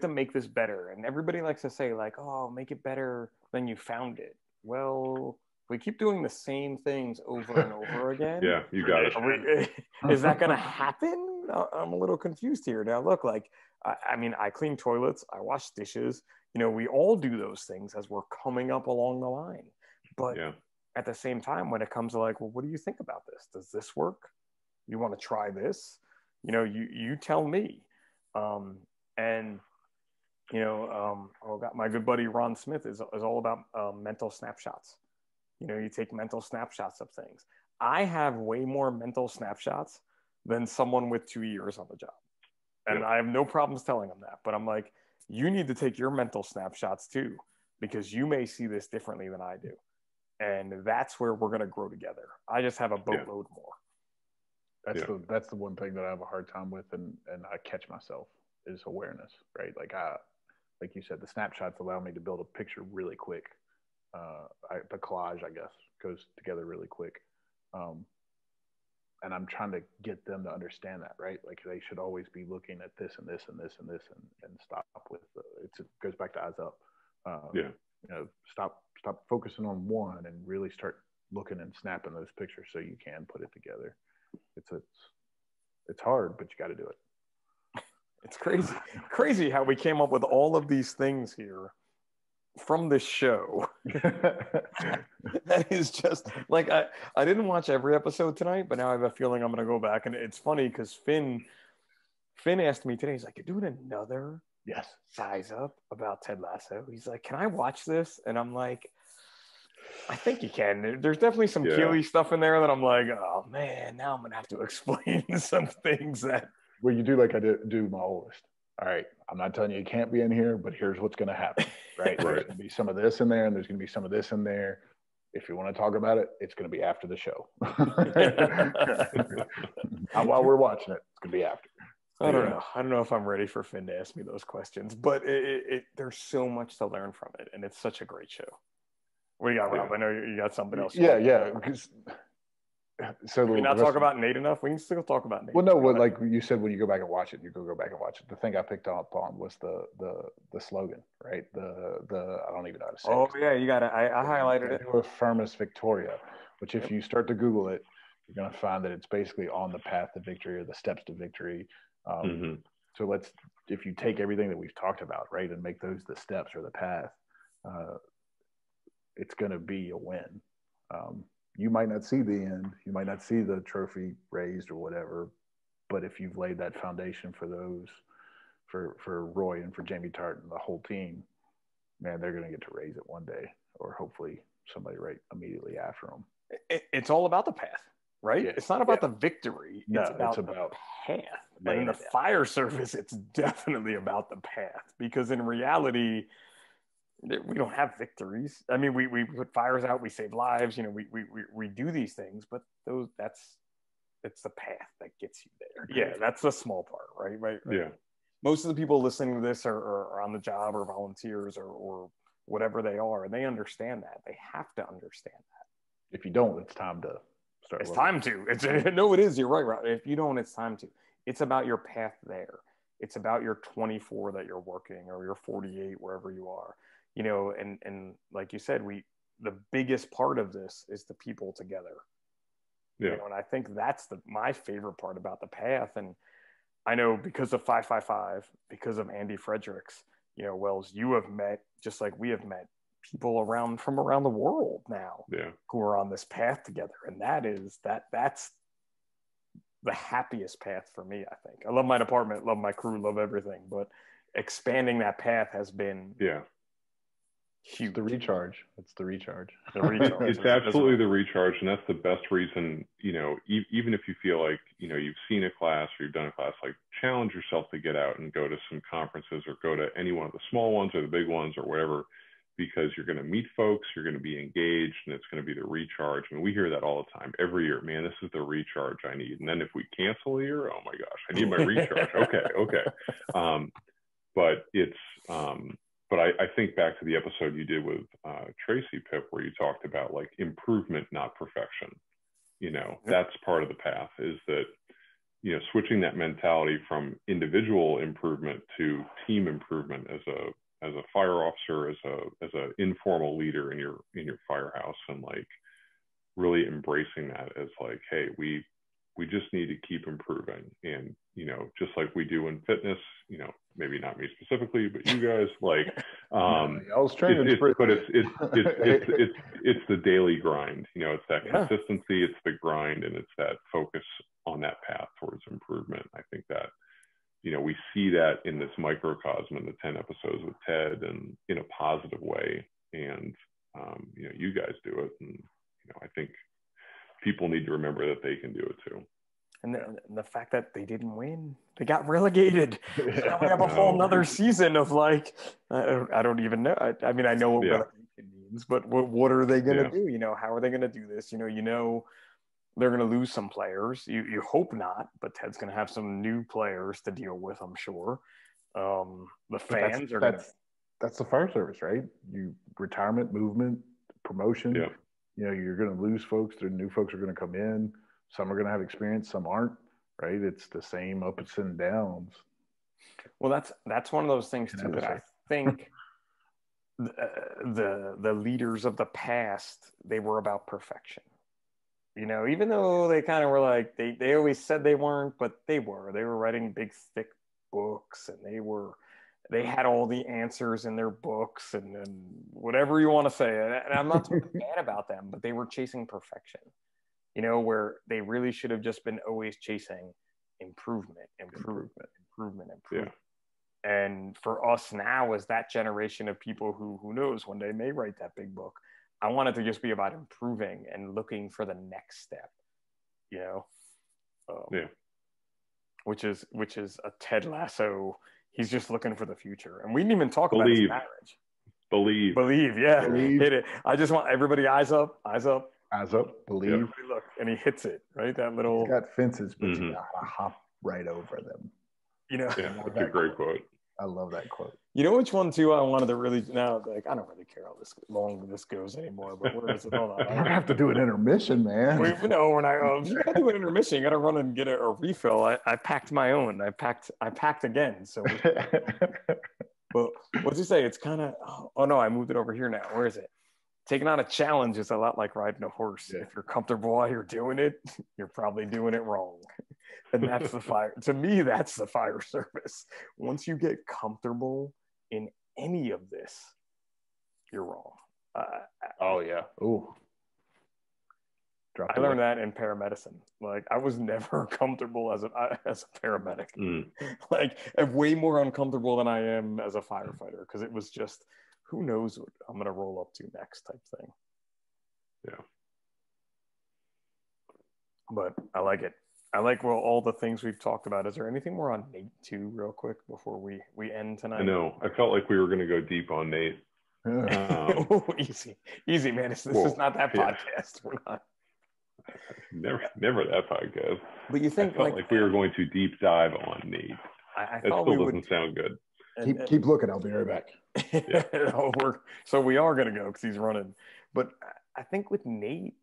make this better. And everybody likes to say like, oh, make it better than you found it. Well, we keep doing the same things over and over again. Yeah, you got it. Is that going to happen? I'm a little confused here. Now, look, like, I mean, I clean toilets, I wash dishes. We all do those things as we're coming up along the line. But at the same time, when it comes to like, well, what do you think about this? Does this work? You want to try this? You tell me. My good buddy Ron Smith is all about mental snapshots. You take mental snapshots of things. I have way more mental snapshots than someone with 2 years on the job. And I have no problems telling them that. But I'm like, you need to take your mental snapshots too, because you may see this differently than I do. And that's where we're going to grow together. I just have a boatload more. That's the one thing that I have a hard time with, and I catch myself, is awareness, right? Like you said, the snapshots allow me to build a picture really quick. The collage, I guess, goes together really quick. And I'm trying to get them to understand that, right? Like they should always be looking at this and this and this and this and stop with it goes back to eyes up. Stop focusing on one and really start looking and snapping those pictures so you can put it together. It's hard, but you got to do it. It's crazy how we came up with all of these things here from this show. That is just like, I didn't watch every episode tonight, but now I have a feeling I'm going to go back. And it's funny because Finn asked me today, he's like, you're doing another size up about Ted Lasso. He's like, can I watch this? And I'm like, I think you can. There's definitely some Keely stuff in there that I'm like, oh man, now I'm going to have to explain some things that. Well, you do like I do my oldest. All right, I'm not telling you can't be in here, but here's what's going to happen, right? There's going to be some of this in there, and there's going to be some of this in there. If you want to talk about it, it's going to be after the show. Not while we're watching it. It's going to be after. I don't know. I don't know if I'm ready for Finn to ask me those questions, but there's so much to learn from it, and it's such a great show. What do you got, Rob? I know you got something else. Yeah. So can we not talk about Nate enough? We can still talk about Nate. Well, no, like you said, when you go back and watch it, go back and watch it. The thing I picked up on was the slogan, right? The I don't even know how to say. Oh yeah, you got it. I highlighted it. Firmus Victoria, which if you start to Google it, you're going to find that it's basically on the path to victory or the steps to victory. So if you take everything that we've talked about, right, and make those the steps or the path, it's going to be a win. You might not see the end, you might not see the trophy raised or whatever, but if you've laid that foundation for those, for Roy and for Jamie Tart and the whole team, man, they're going to get to raise it one day, or hopefully somebody right immediately after them. It's all about the path, right? Yeah. It's not about the victory. No, it's about the path. And in the fire service, it's definitely about the path, because in reality, we don't have victories. I mean, we put fires out, we save lives, you know, we do these things, but it's the path that gets you there. Yeah, that's the small part, right? Yeah. Most of the people listening to this are on the job or volunteers or whatever they are, and they understand that. They have to understand that. If you don't, it's time to start. It's time to. No, it is. You're right, Rob. If you don't, it's time to. It's about your path there. It's about your 24 that you're working, or your 48, wherever you are. You know, and like you said, the biggest part of this is the people together. Yeah. You know, and I think that's my favorite part about the path. And I know because of 555, because of Andy Fredericks, you know, Wells, you have met, just like we have met, people from around the world now, who are on this path together. And that's the happiest path for me, I think. I love my department, love my crew, love everything, but expanding that path has been huge. It's the recharge. It's the recharge. It's absolutely the recharge, and that's the best reason. You know, even if you feel like, you know, you've seen a class or you've done a class, like, challenge yourself to get out and go to some conferences or go to any one of the small ones or the big ones or whatever, because you're going to meet folks, you're going to be engaged, and it's going to be the recharge. I mean, we hear that all the time every year. Man, this is the recharge I need. And then if we cancel a year, oh my gosh, I need my recharge. Okay. But it's but I think back to the episode you did with Tracy, Pip, where you talked about, like, improvement, not perfection. You know, that's part of the path, is that, you know, switching that mentality from individual improvement to team improvement as a fire officer, as a informal leader in your firehouse, and, like, really embracing that as, like, hey, we just need to keep improving. And, you know, just like we do in fitness, you know, maybe not me specifically, but you guys, like, I was training, but it's the daily grind. You know, it's that consistency, it's the grind, and it's that focus on that path towards improvement. I think that, you know, we see that in this microcosm in the 10 episodes with Ted, and in a positive way. And, you know, you guys do it. And, you know, I think people need to remember that they can do it too. And the fact that they didn't win, they got relegated. So now we have a whole nother season of, like, I don't even know. I mean, I know what relegation means, but what are they going to do? You know, how are they going to do this? You know, they're going to lose some players. You hope not, but Ted's going to have some new players to deal with, I'm sure. The fans are going to. That's the fire service, right? You retirement, movement, promotion. Yeah. You know, you're going to lose folks. The new folks are going to come in. Some are going to have experience, some aren't, right? It's the same ups and downs. Well, that's one of those things too that I think the leaders of the past, they were about perfection. You know, even though they kind of were like, they always said they weren't, but they were. They were writing big, thick books, and they had all the answers in their books, and whatever you want to say. And I'm not talking bad about them, but they were chasing perfection. You know, where they really should have just been always chasing improvement. Yeah. And for us now, as that generation of people who knows one day may write that big book, I want it to just be about improving and looking for the next step, you know? Which is a Ted Lasso. He's just looking for the future. And we didn't even talk about his marriage. Believe, yeah. Hit it. I just want everybody eyes up. Eyes up, believe. Yep. Look, and he hits it, right? That little. He's got fences, but you gotta hop right over them. You know, that's a great quote. I love that quote. You know which one too? I wanted to really now. Like, I don't really care how long this goes anymore. But where is it? Hold on. We're gonna have to do an intermission, man. We're not. You gotta do an intermission. You gotta run and get a refill. I packed my own. I packed again. So. But what's he say? It's kind of. Oh no, I moved it over here now. Where is it? Taking on a challenge is a lot like riding a horse. Yeah. If you're comfortable while you're doing it, you're probably doing it wrong. And that's the fire. To me, that's the fire service. Once you get comfortable in any of this, you're wrong. Oh yeah. Oh. I learned that in paramedicine. Like I was never comfortable as a paramedic. Like I'm way more uncomfortable than I am as a firefighter because it was just who knows what I'm gonna roll up to next type thing. Yeah. But I like it. I like all the things we've talked about. Is there anything more on Nate too, real quick, before we end tonight? I know. I felt like we were going to go deep on Nate. Easy, man. This is not that podcast. We're not. Never that podcast. But you think I felt like we were going to deep dive on Nate. That still doesn't sound good. Keep looking. I'll be right back. Yeah. So we are going to go because he's running. But I think with Nate,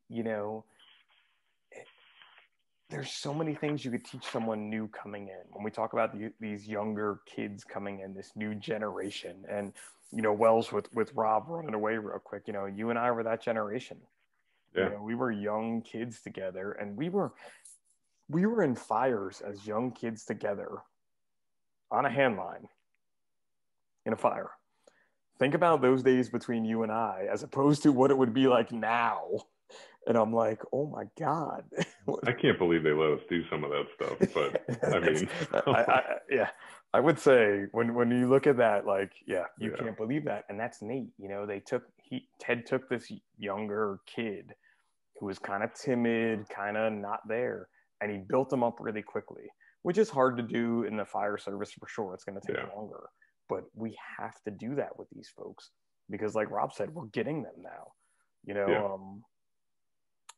there's so many things you could teach someone new coming in. When we talk about these younger kids coming in, this new generation, and Wells with Rob running away real quick. You and I were that generation. Yeah. We were young kids together, and we were in fires as young kids together on a hand line in a fire. Think about those days between you and I, as opposed to what it would be like now. And I'm like, oh my God. I can't believe they let us do some of that stuff. But I mean, I would say when you look at that, like, you can't believe that. And that's Nate. Ted took this younger kid who was kind of timid, kind of not there, and he built him up really quickly, which is hard to do in the fire service for sure. It's going to take longer, but we have to do that with these folks because, like Rob said, we're getting them now.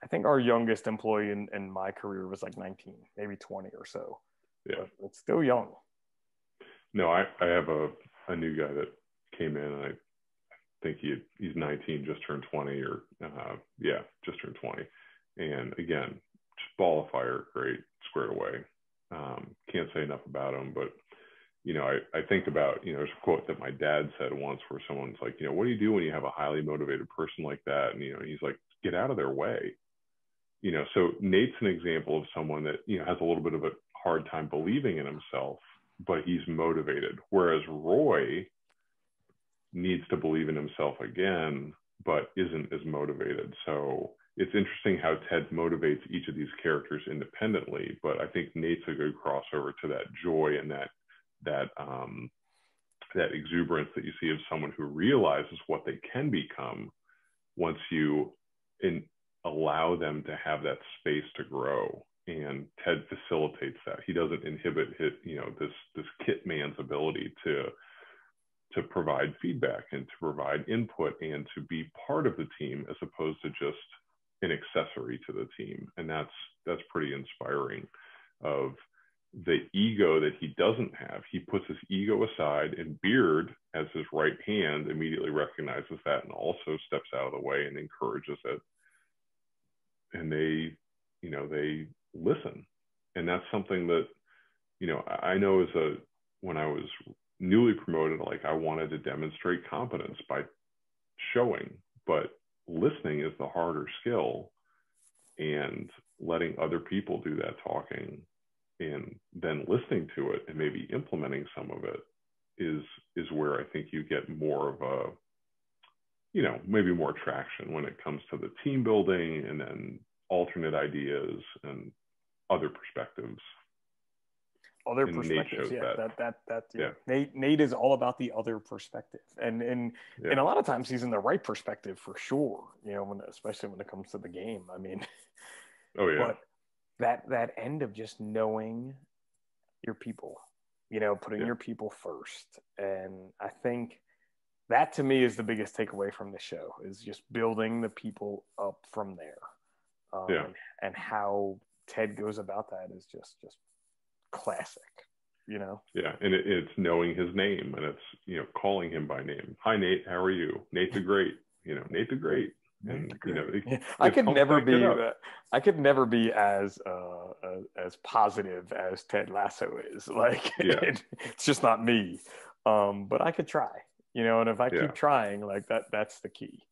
I think our youngest employee in my career was like 19, maybe 20 or so. Yeah. But it's still young. No, I have a new guy that came in, and I think he's 19, just turned 20, or just turned 20. And again, just ball of fire, great, squared away. Can't say enough about him, but I think about, there's a quote that my dad said once where someone's like, what do you do when you have a highly motivated person like that? And, he's like, get out of their way. So Nate's an example of someone that, has a little bit of a hard time believing in himself, but he's motivated. Whereas Roy needs to believe in himself again, but isn't as motivated. So it's interesting how Ted motivates each of these characters independently, but I think Nate's a good crossover to that joy and that exuberance that you see of someone who realizes what they can become once you allow them to have that space to grow. And Ted facilitates that. He doesn't inhibit this kit man's ability to provide feedback and to provide input and to be part of the team as opposed to just an accessory to the team. And that's pretty inspiring of the ego that he doesn't have. He puts his ego aside, and Beard, as his right hand, immediately recognizes that and also steps out of the way and encourages it. And they listen. And that's something that, I know when I was newly promoted, like I wanted to demonstrate competence by showing, but listening is the harder skill, and letting other people do that talking and then listening to it and maybe implementing some of it is where I think you get more of a, maybe more traction when it comes to the team building and then alternate ideas and other perspectives. Other perspectives, Nate is all about the other perspective, and a lot of times he's in the right perspective for sure. Especially when it comes to the game. I mean, but that end of just knowing your people, putting your people first, and I think that to me is the biggest takeaway from the show is just building the people up from there, and how Ted goes about that is just classic, and it's knowing his name, and it's calling him by name. Hi Nate, how are you? Nate the Great. Nate the Great. And I could never be as positive as Ted Lasso is. Like it's just not me, but I could try, and if I keep trying, like that's the key.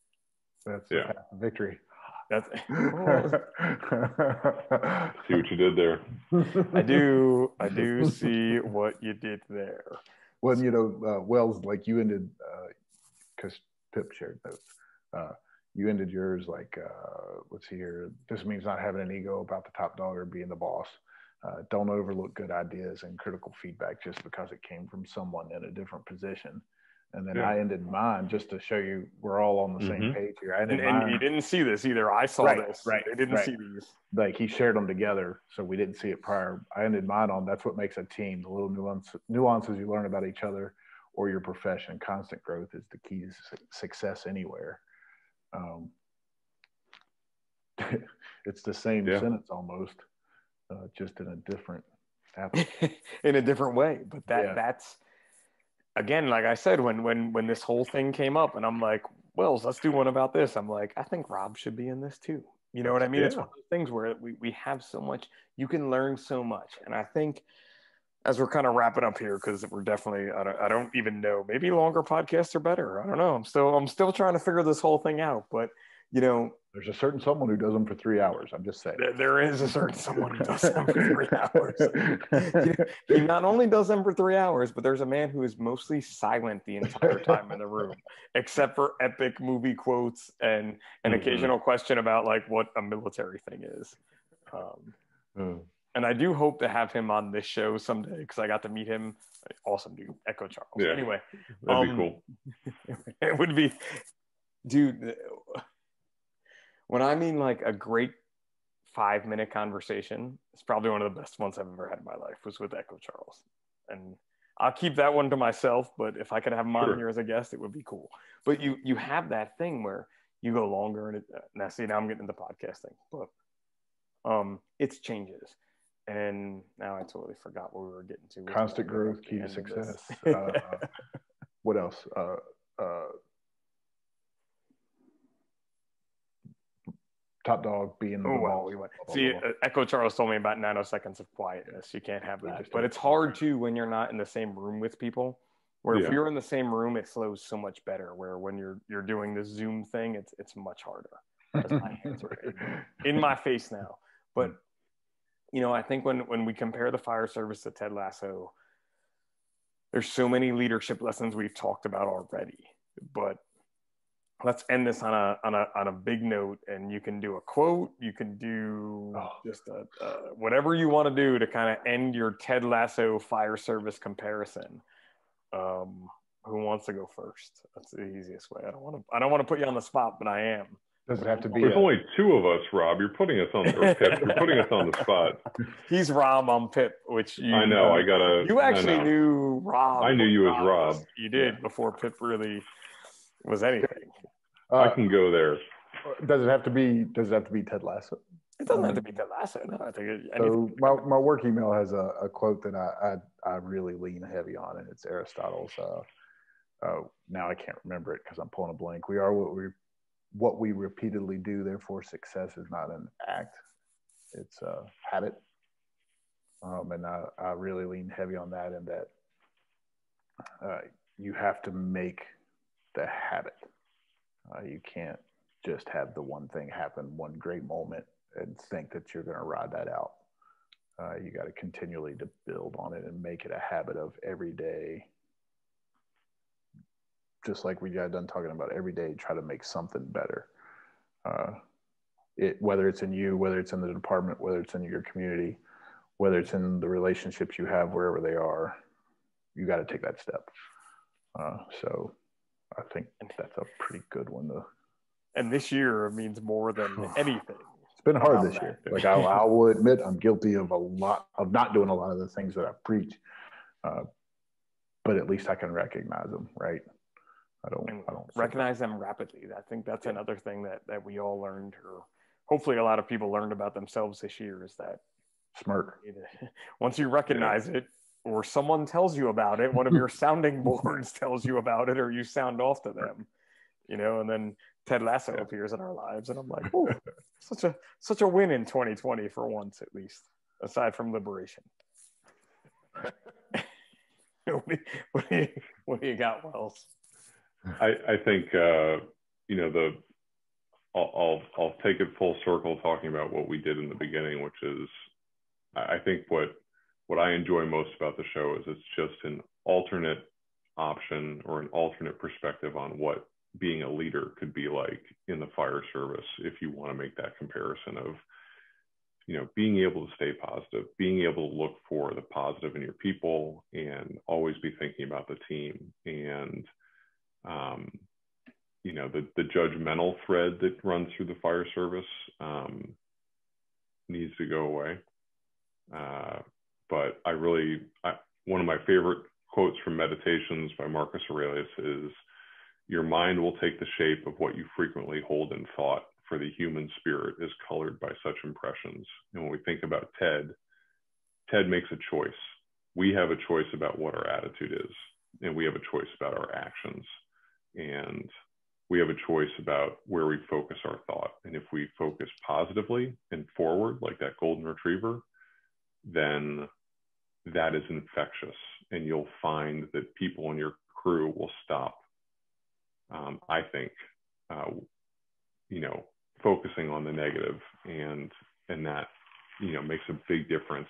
That's the path to victory. That's See what you did there. I do see what you did there. Well, you know, Wells, like you ended, because Pip shared those. You ended yours like, let's see here. This means not having an ego about the top dog or being the boss. Don't overlook good ideas and critical feedback just because it came from someone in a different position. And then I ended mine just to show you we're all on the same page here. I ended mine. And you didn't see this either. I saw this. Right. They didn't see these. Like he shared them together, so we didn't see it prior. I ended mine on that's what makes a team. The little nuances you learn about each other or your profession. Constant growth is the key to success anywhere. It's the same sentence almost, just in a different in a different way. But that's again, like I said, when this whole thing came up, and I'm like, Wells, let's do one about this. I'm like, I think Rob should be in this too. You know what I mean? It's one of those things where we have so much, you can learn so much. And I think as we're kind of wrapping up here, because we're definitely, I don't even know, maybe longer podcasts are better. I don't know. I'm still trying to figure this whole thing out. But, you know, there's a certain someone who does them for 3 hours. I'm just saying. There is a certain someone who does them for 3 hours. He not only does them for 3 hours, but there's a man who is mostly silent the entire time in the room, except for epic movie quotes and an occasional question about like what a military thing is. And I do hope to have him on this show someday because I got to meet him. Awesome dude, Echo Charles. Yeah, anyway, that'd be cool. It would be, dude. When I mean like a great 5-minute conversation, it's probably one of the best ones I've ever had in my life was with Echo Charles. And I'll keep that one to myself, but if I could have him on here as a guest, it would be cool. But you have that thing where you go longer and now I'm getting into podcasting, but it's changes. And now I totally forgot what we were getting to. Constant growth, key to success. What else? Top dog being the ball. See, Echo Charles told me about nanoseconds of quietness. You can't have that. But it's hard too when you're not in the same room with people. Where if you're in the same room, it flows so much better. Where when you're doing the Zoom thing, it's much harder. My hands are in my face now. But you know, I think when we compare the fire service to Ted Lasso, there's so many leadership lessons we've talked about already. But let's end this on a big note, and you can do a quote, you can do just whatever you want to do to kind of end your Ted Lasso fire service comparison. Who wants to go first? That's the easiest way. I don't want to put you on the spot, but I am. Does it have to be? There's only 2 of us, Rob. You're putting us on Pip. You're putting us on the spot. He's Rob, I'm Pip, which I know. I gotta. You actually knew Rob. I knew you as Rob. You did before Pip really was anything. I can go there. Does it have to be Ted Lasso? It doesn't have to be Ted Lasso. No, I think so. My work email has a quote that I really lean heavy on, and it's Aristotle's. Now I can't remember it because I'm pulling a blank. We are what we repeatedly do. Therefore, success is not an act; it's a habit. And I really lean heavy on that, and that you have to make the habit. You can't just have the one thing happen, one great moment, and think that you're going to ride that out. You got to continually to build on it and make it a habit of every day. Just like we got done talking about every day, try to make something better. Whether it's in you, whether it's in the department, whether it's in your community, whether it's in the relationships you have, wherever they are, you got to take that step. So I think that's a pretty good one. And this year means more than anything. It's been hard this year. Like I will admit, I'm guilty of not doing a lot of the things that I preach. But at least I can recognize them, right? I don't recognize them rapidly. I think that's another thing that we all learned, or hopefully a lot of people learned about themselves this year, is that smirk. Once you recognize it, or someone tells you about it, one of your sounding boards tells you about it, or you sound off to them, and then Ted Lasso appears in our lives, and I'm like, oh, such a win in 2020 for once, at least, aside from liberation. What do you got, Wells? I think I'll take it full circle talking about what we did in the beginning, which is I think what I enjoy most about the show is it's just an alternate option or an alternate perspective on what being a leader could be like in the fire service. If you want to make that comparison of, being able to stay positive, being able to look for the positive in your people and always be thinking about the team. And, the judgmental thread that runs through the fire service needs to go away. But one of my favorite quotes from Meditations by Marcus Aurelius is, "Your mind will take the shape of what you frequently hold in thought, for the human spirit is colored by such impressions." And when we think about Ted makes a choice. We have a choice about what our attitude is, and we have a choice about our actions. And we have a choice about where we focus our thought. And if we focus positively and forward, like that golden retriever, then that is infectious. And you'll find that people in your crew will stop, I think, focusing on the negative, and that, makes a big difference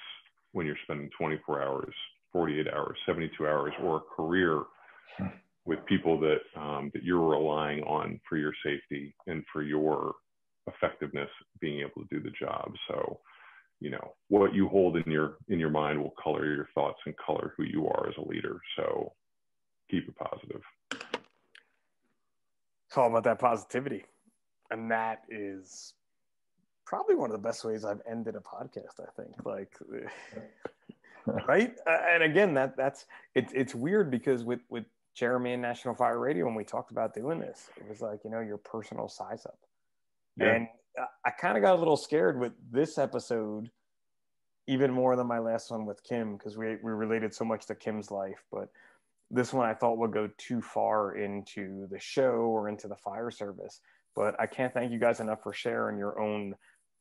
when you're spending 24 hours, 48 hours, 72 hours, or a career with people that you're relying on for your safety and for your effectiveness being able to do the job. So, what you hold in your mind will color your thoughts and color who you are as a leader. So keep it positive. It's all about that positivity. And that is probably one of the best ways I've ended a podcast, I think. Like, right? And again, it's weird because with Jeremy and National Fire Radio, when we talked about doing this, it was like, your personal size up. Yeah. And I kind of got a little scared with this episode, even more than my last one with Kim, because we related so much to Kim's life. But this one I thought would go too far into the show or into the fire service. But I can't thank you guys enough for sharing your own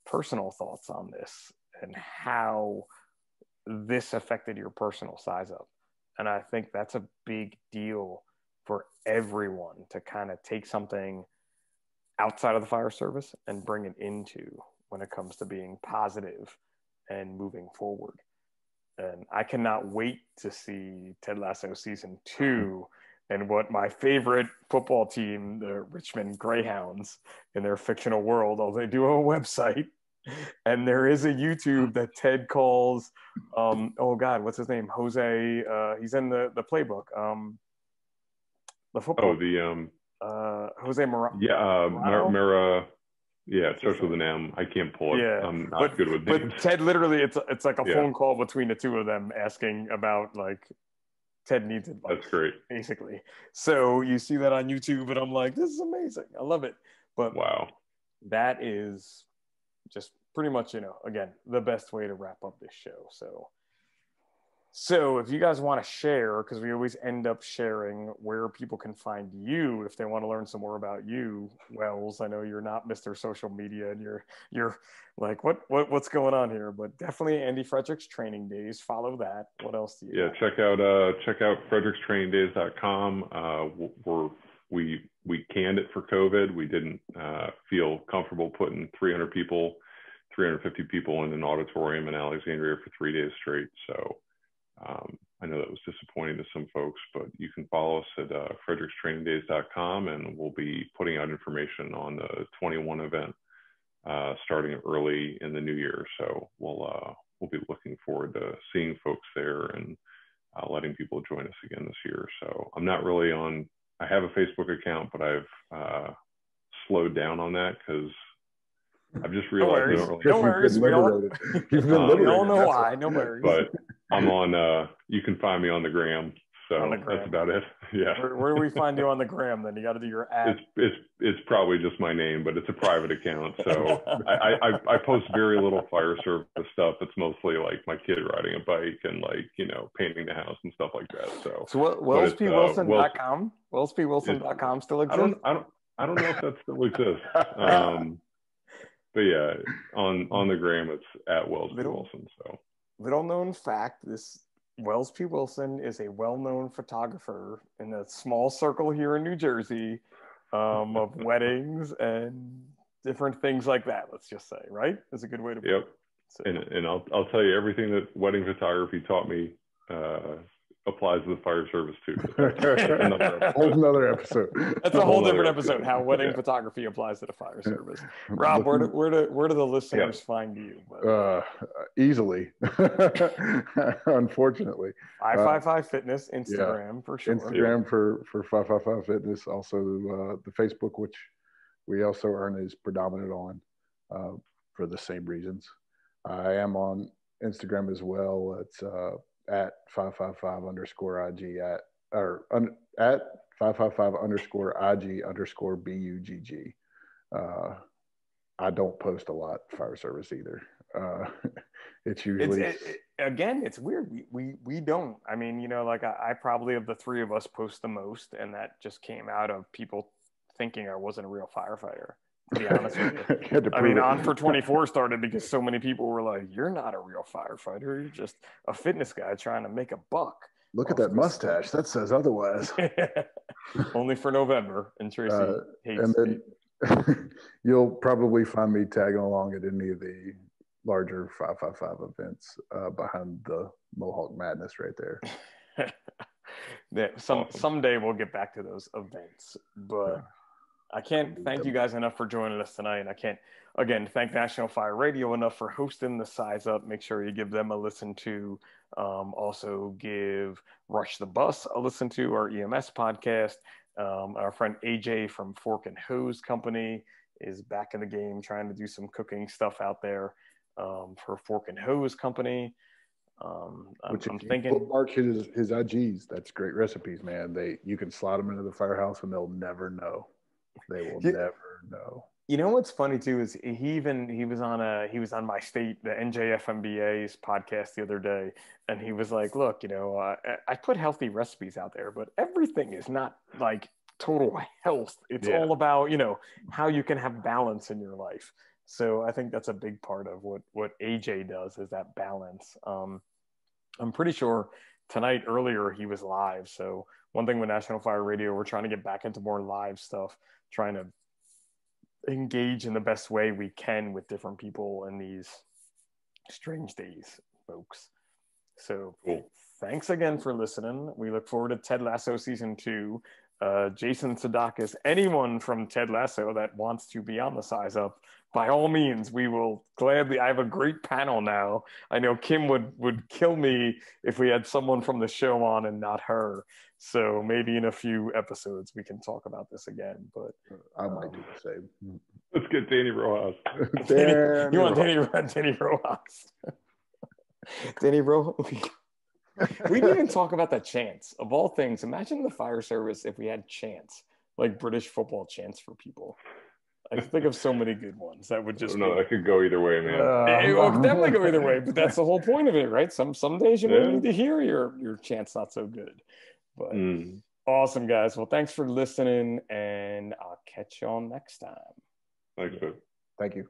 personal thoughts on this and how this affected your personal size up. And I think that's a big deal for everyone to kind of take something outside of the fire service and bring it into when it comes to being positive and moving forward. And I cannot wait to see Ted Lasso season 2 and what my favorite football team, the Richmond Greyhounds, in their fictional world, although they do have a website. And there is a YouTube that Ted calls, oh God, what's his name? Jose, he's in the playbook. The football. Jose Mara. Yeah, it starts with an M. I can't pull it. Yeah. I'm not good with names. But Ted literally, it's like a phone call between the two of them asking about, like, Ted needs advice. That's great. Basically. So you see that on YouTube and I'm like, this is amazing. I love it. But wow, that is just pretty much, again, the best way to wrap up this show. So if you guys want to share, because we always end up sharing where people can find you if they want to learn some more about you, Wells. I know you're not Mr. Social Media and you're like, what's going on here? But definitely Andy Frederick's Training Days. Follow that. What else do you got? Check out frederickstrainingdays.com. We canned it for COVID. We didn't feel comfortable putting 350 people in an auditorium in Alexandria for 3 days straight. So I know that was disappointing to some folks, but you can follow us at frederickstrainingdays.com, and we'll be putting out information on the 21 event starting early in the new year. So we'll be looking forward to seeing folks there and letting people join us again this year. So I'm not really I have a Facebook account, but I've slowed down on that because I've just realized no worries. We all know why. No worries. But I'm on. You can find me on the gram. So that's about it. Yeah. Where do we find you on the gram? Then you got to do your ad. It's probably just my name, but it's a private account. So I post very little fire service stuff. It's mostly like my kid riding a bike and painting the house and stuff like that. So WellsPWilson.com. WellsPWilson.com still exists. I don't know if that still exists. But yeah, on the gram, it's at Wells P. Wilson. So little known fact, this Wells P. Wilson is a well-known photographer in a small circle here in New Jersey of weddings and different things like that. Let's just say, right? Is a good way to put Yep. it. So, And I'll tell you, everything that wedding photography taught me applies to the fire service too. But that's another episode. That's a whole different episode. How wedding photography applies to the fire service. Rob, where do the listeners find you? Easily, unfortunately. 555 Fitness, Instagram for sure. Instagram for 555 Fitness. Also, the Facebook, which we also earn, is predominant on for the same reasons. I am on Instagram as well. It's at 555 underscore IG at 555 underscore IG underscore BUGG. I don't post a lot fire service either. It's usually again, it's weird. We don't. I mean, like I probably, of the three of us, post the most, and that just came out of people thinking I wasn't a real firefighter. To be honest with you. I mean, On for 24 started because so many people were like, "You're not a real firefighter. You're just a fitness guy trying to make a buck." Look at that mustache. That says otherwise. Only for November. And Tracy hates and then you'll probably find me tagging along at any of the larger 555 events behind the Mohawk Madness right there. Someday we'll get back to those events, but I can't thank you guys enough for joining us tonight. And I can't, again, thank National Fire Radio enough for hosting the Size Up. Make sure you give them a listen to. Also give Rush the Bus a listen to, our EMS podcast. Our friend AJ from Fork and Hose Company is back in the game, trying to do some cooking stuff out there for Fork and Hose Company. I'm thinking bookmark his IGs. That's great recipes, man. You can slot them into the firehouse and they'll never know. They will never know. You know what's funny too is he was on my state, the NJFMBA's podcast the other day, and he was like, "Look, I put healthy recipes out there, but everything is not like total health. It's all about how you can have balance in your life." So I think that's a big part of what AJ does, is that balance. I'm pretty sure tonight earlier he was live. So one thing with National Fire Radio, we're trying to get back into more live stuff, trying to engage in the best way we can with different people in these strange days, folks. So Thanks again for listening. We look forward to Ted Lasso season 2. Jason Sudeikis, anyone from Ted Lasso that wants to be on the Size Up, by all means, we will gladly. I have a great panel now. I know Kim would kill me if we had someone from the show on and not her. So maybe in a few episodes we can talk about this again. But I might do the same. Let's get Danny Rojas. You want Danny Rojas? Danny Rojas. We didn't even talk about that chants. Of all things, imagine the fire service if we had chants, like British football chants for people. I think of so many good ones that would just. No, that could go either way, man. It could definitely go either way, but that's the whole point of it, right? Some days you may need to hear your chants not so good. But awesome, guys. Well, thanks for listening, and I'll catch y'all next time. Thanks, man. Thank you.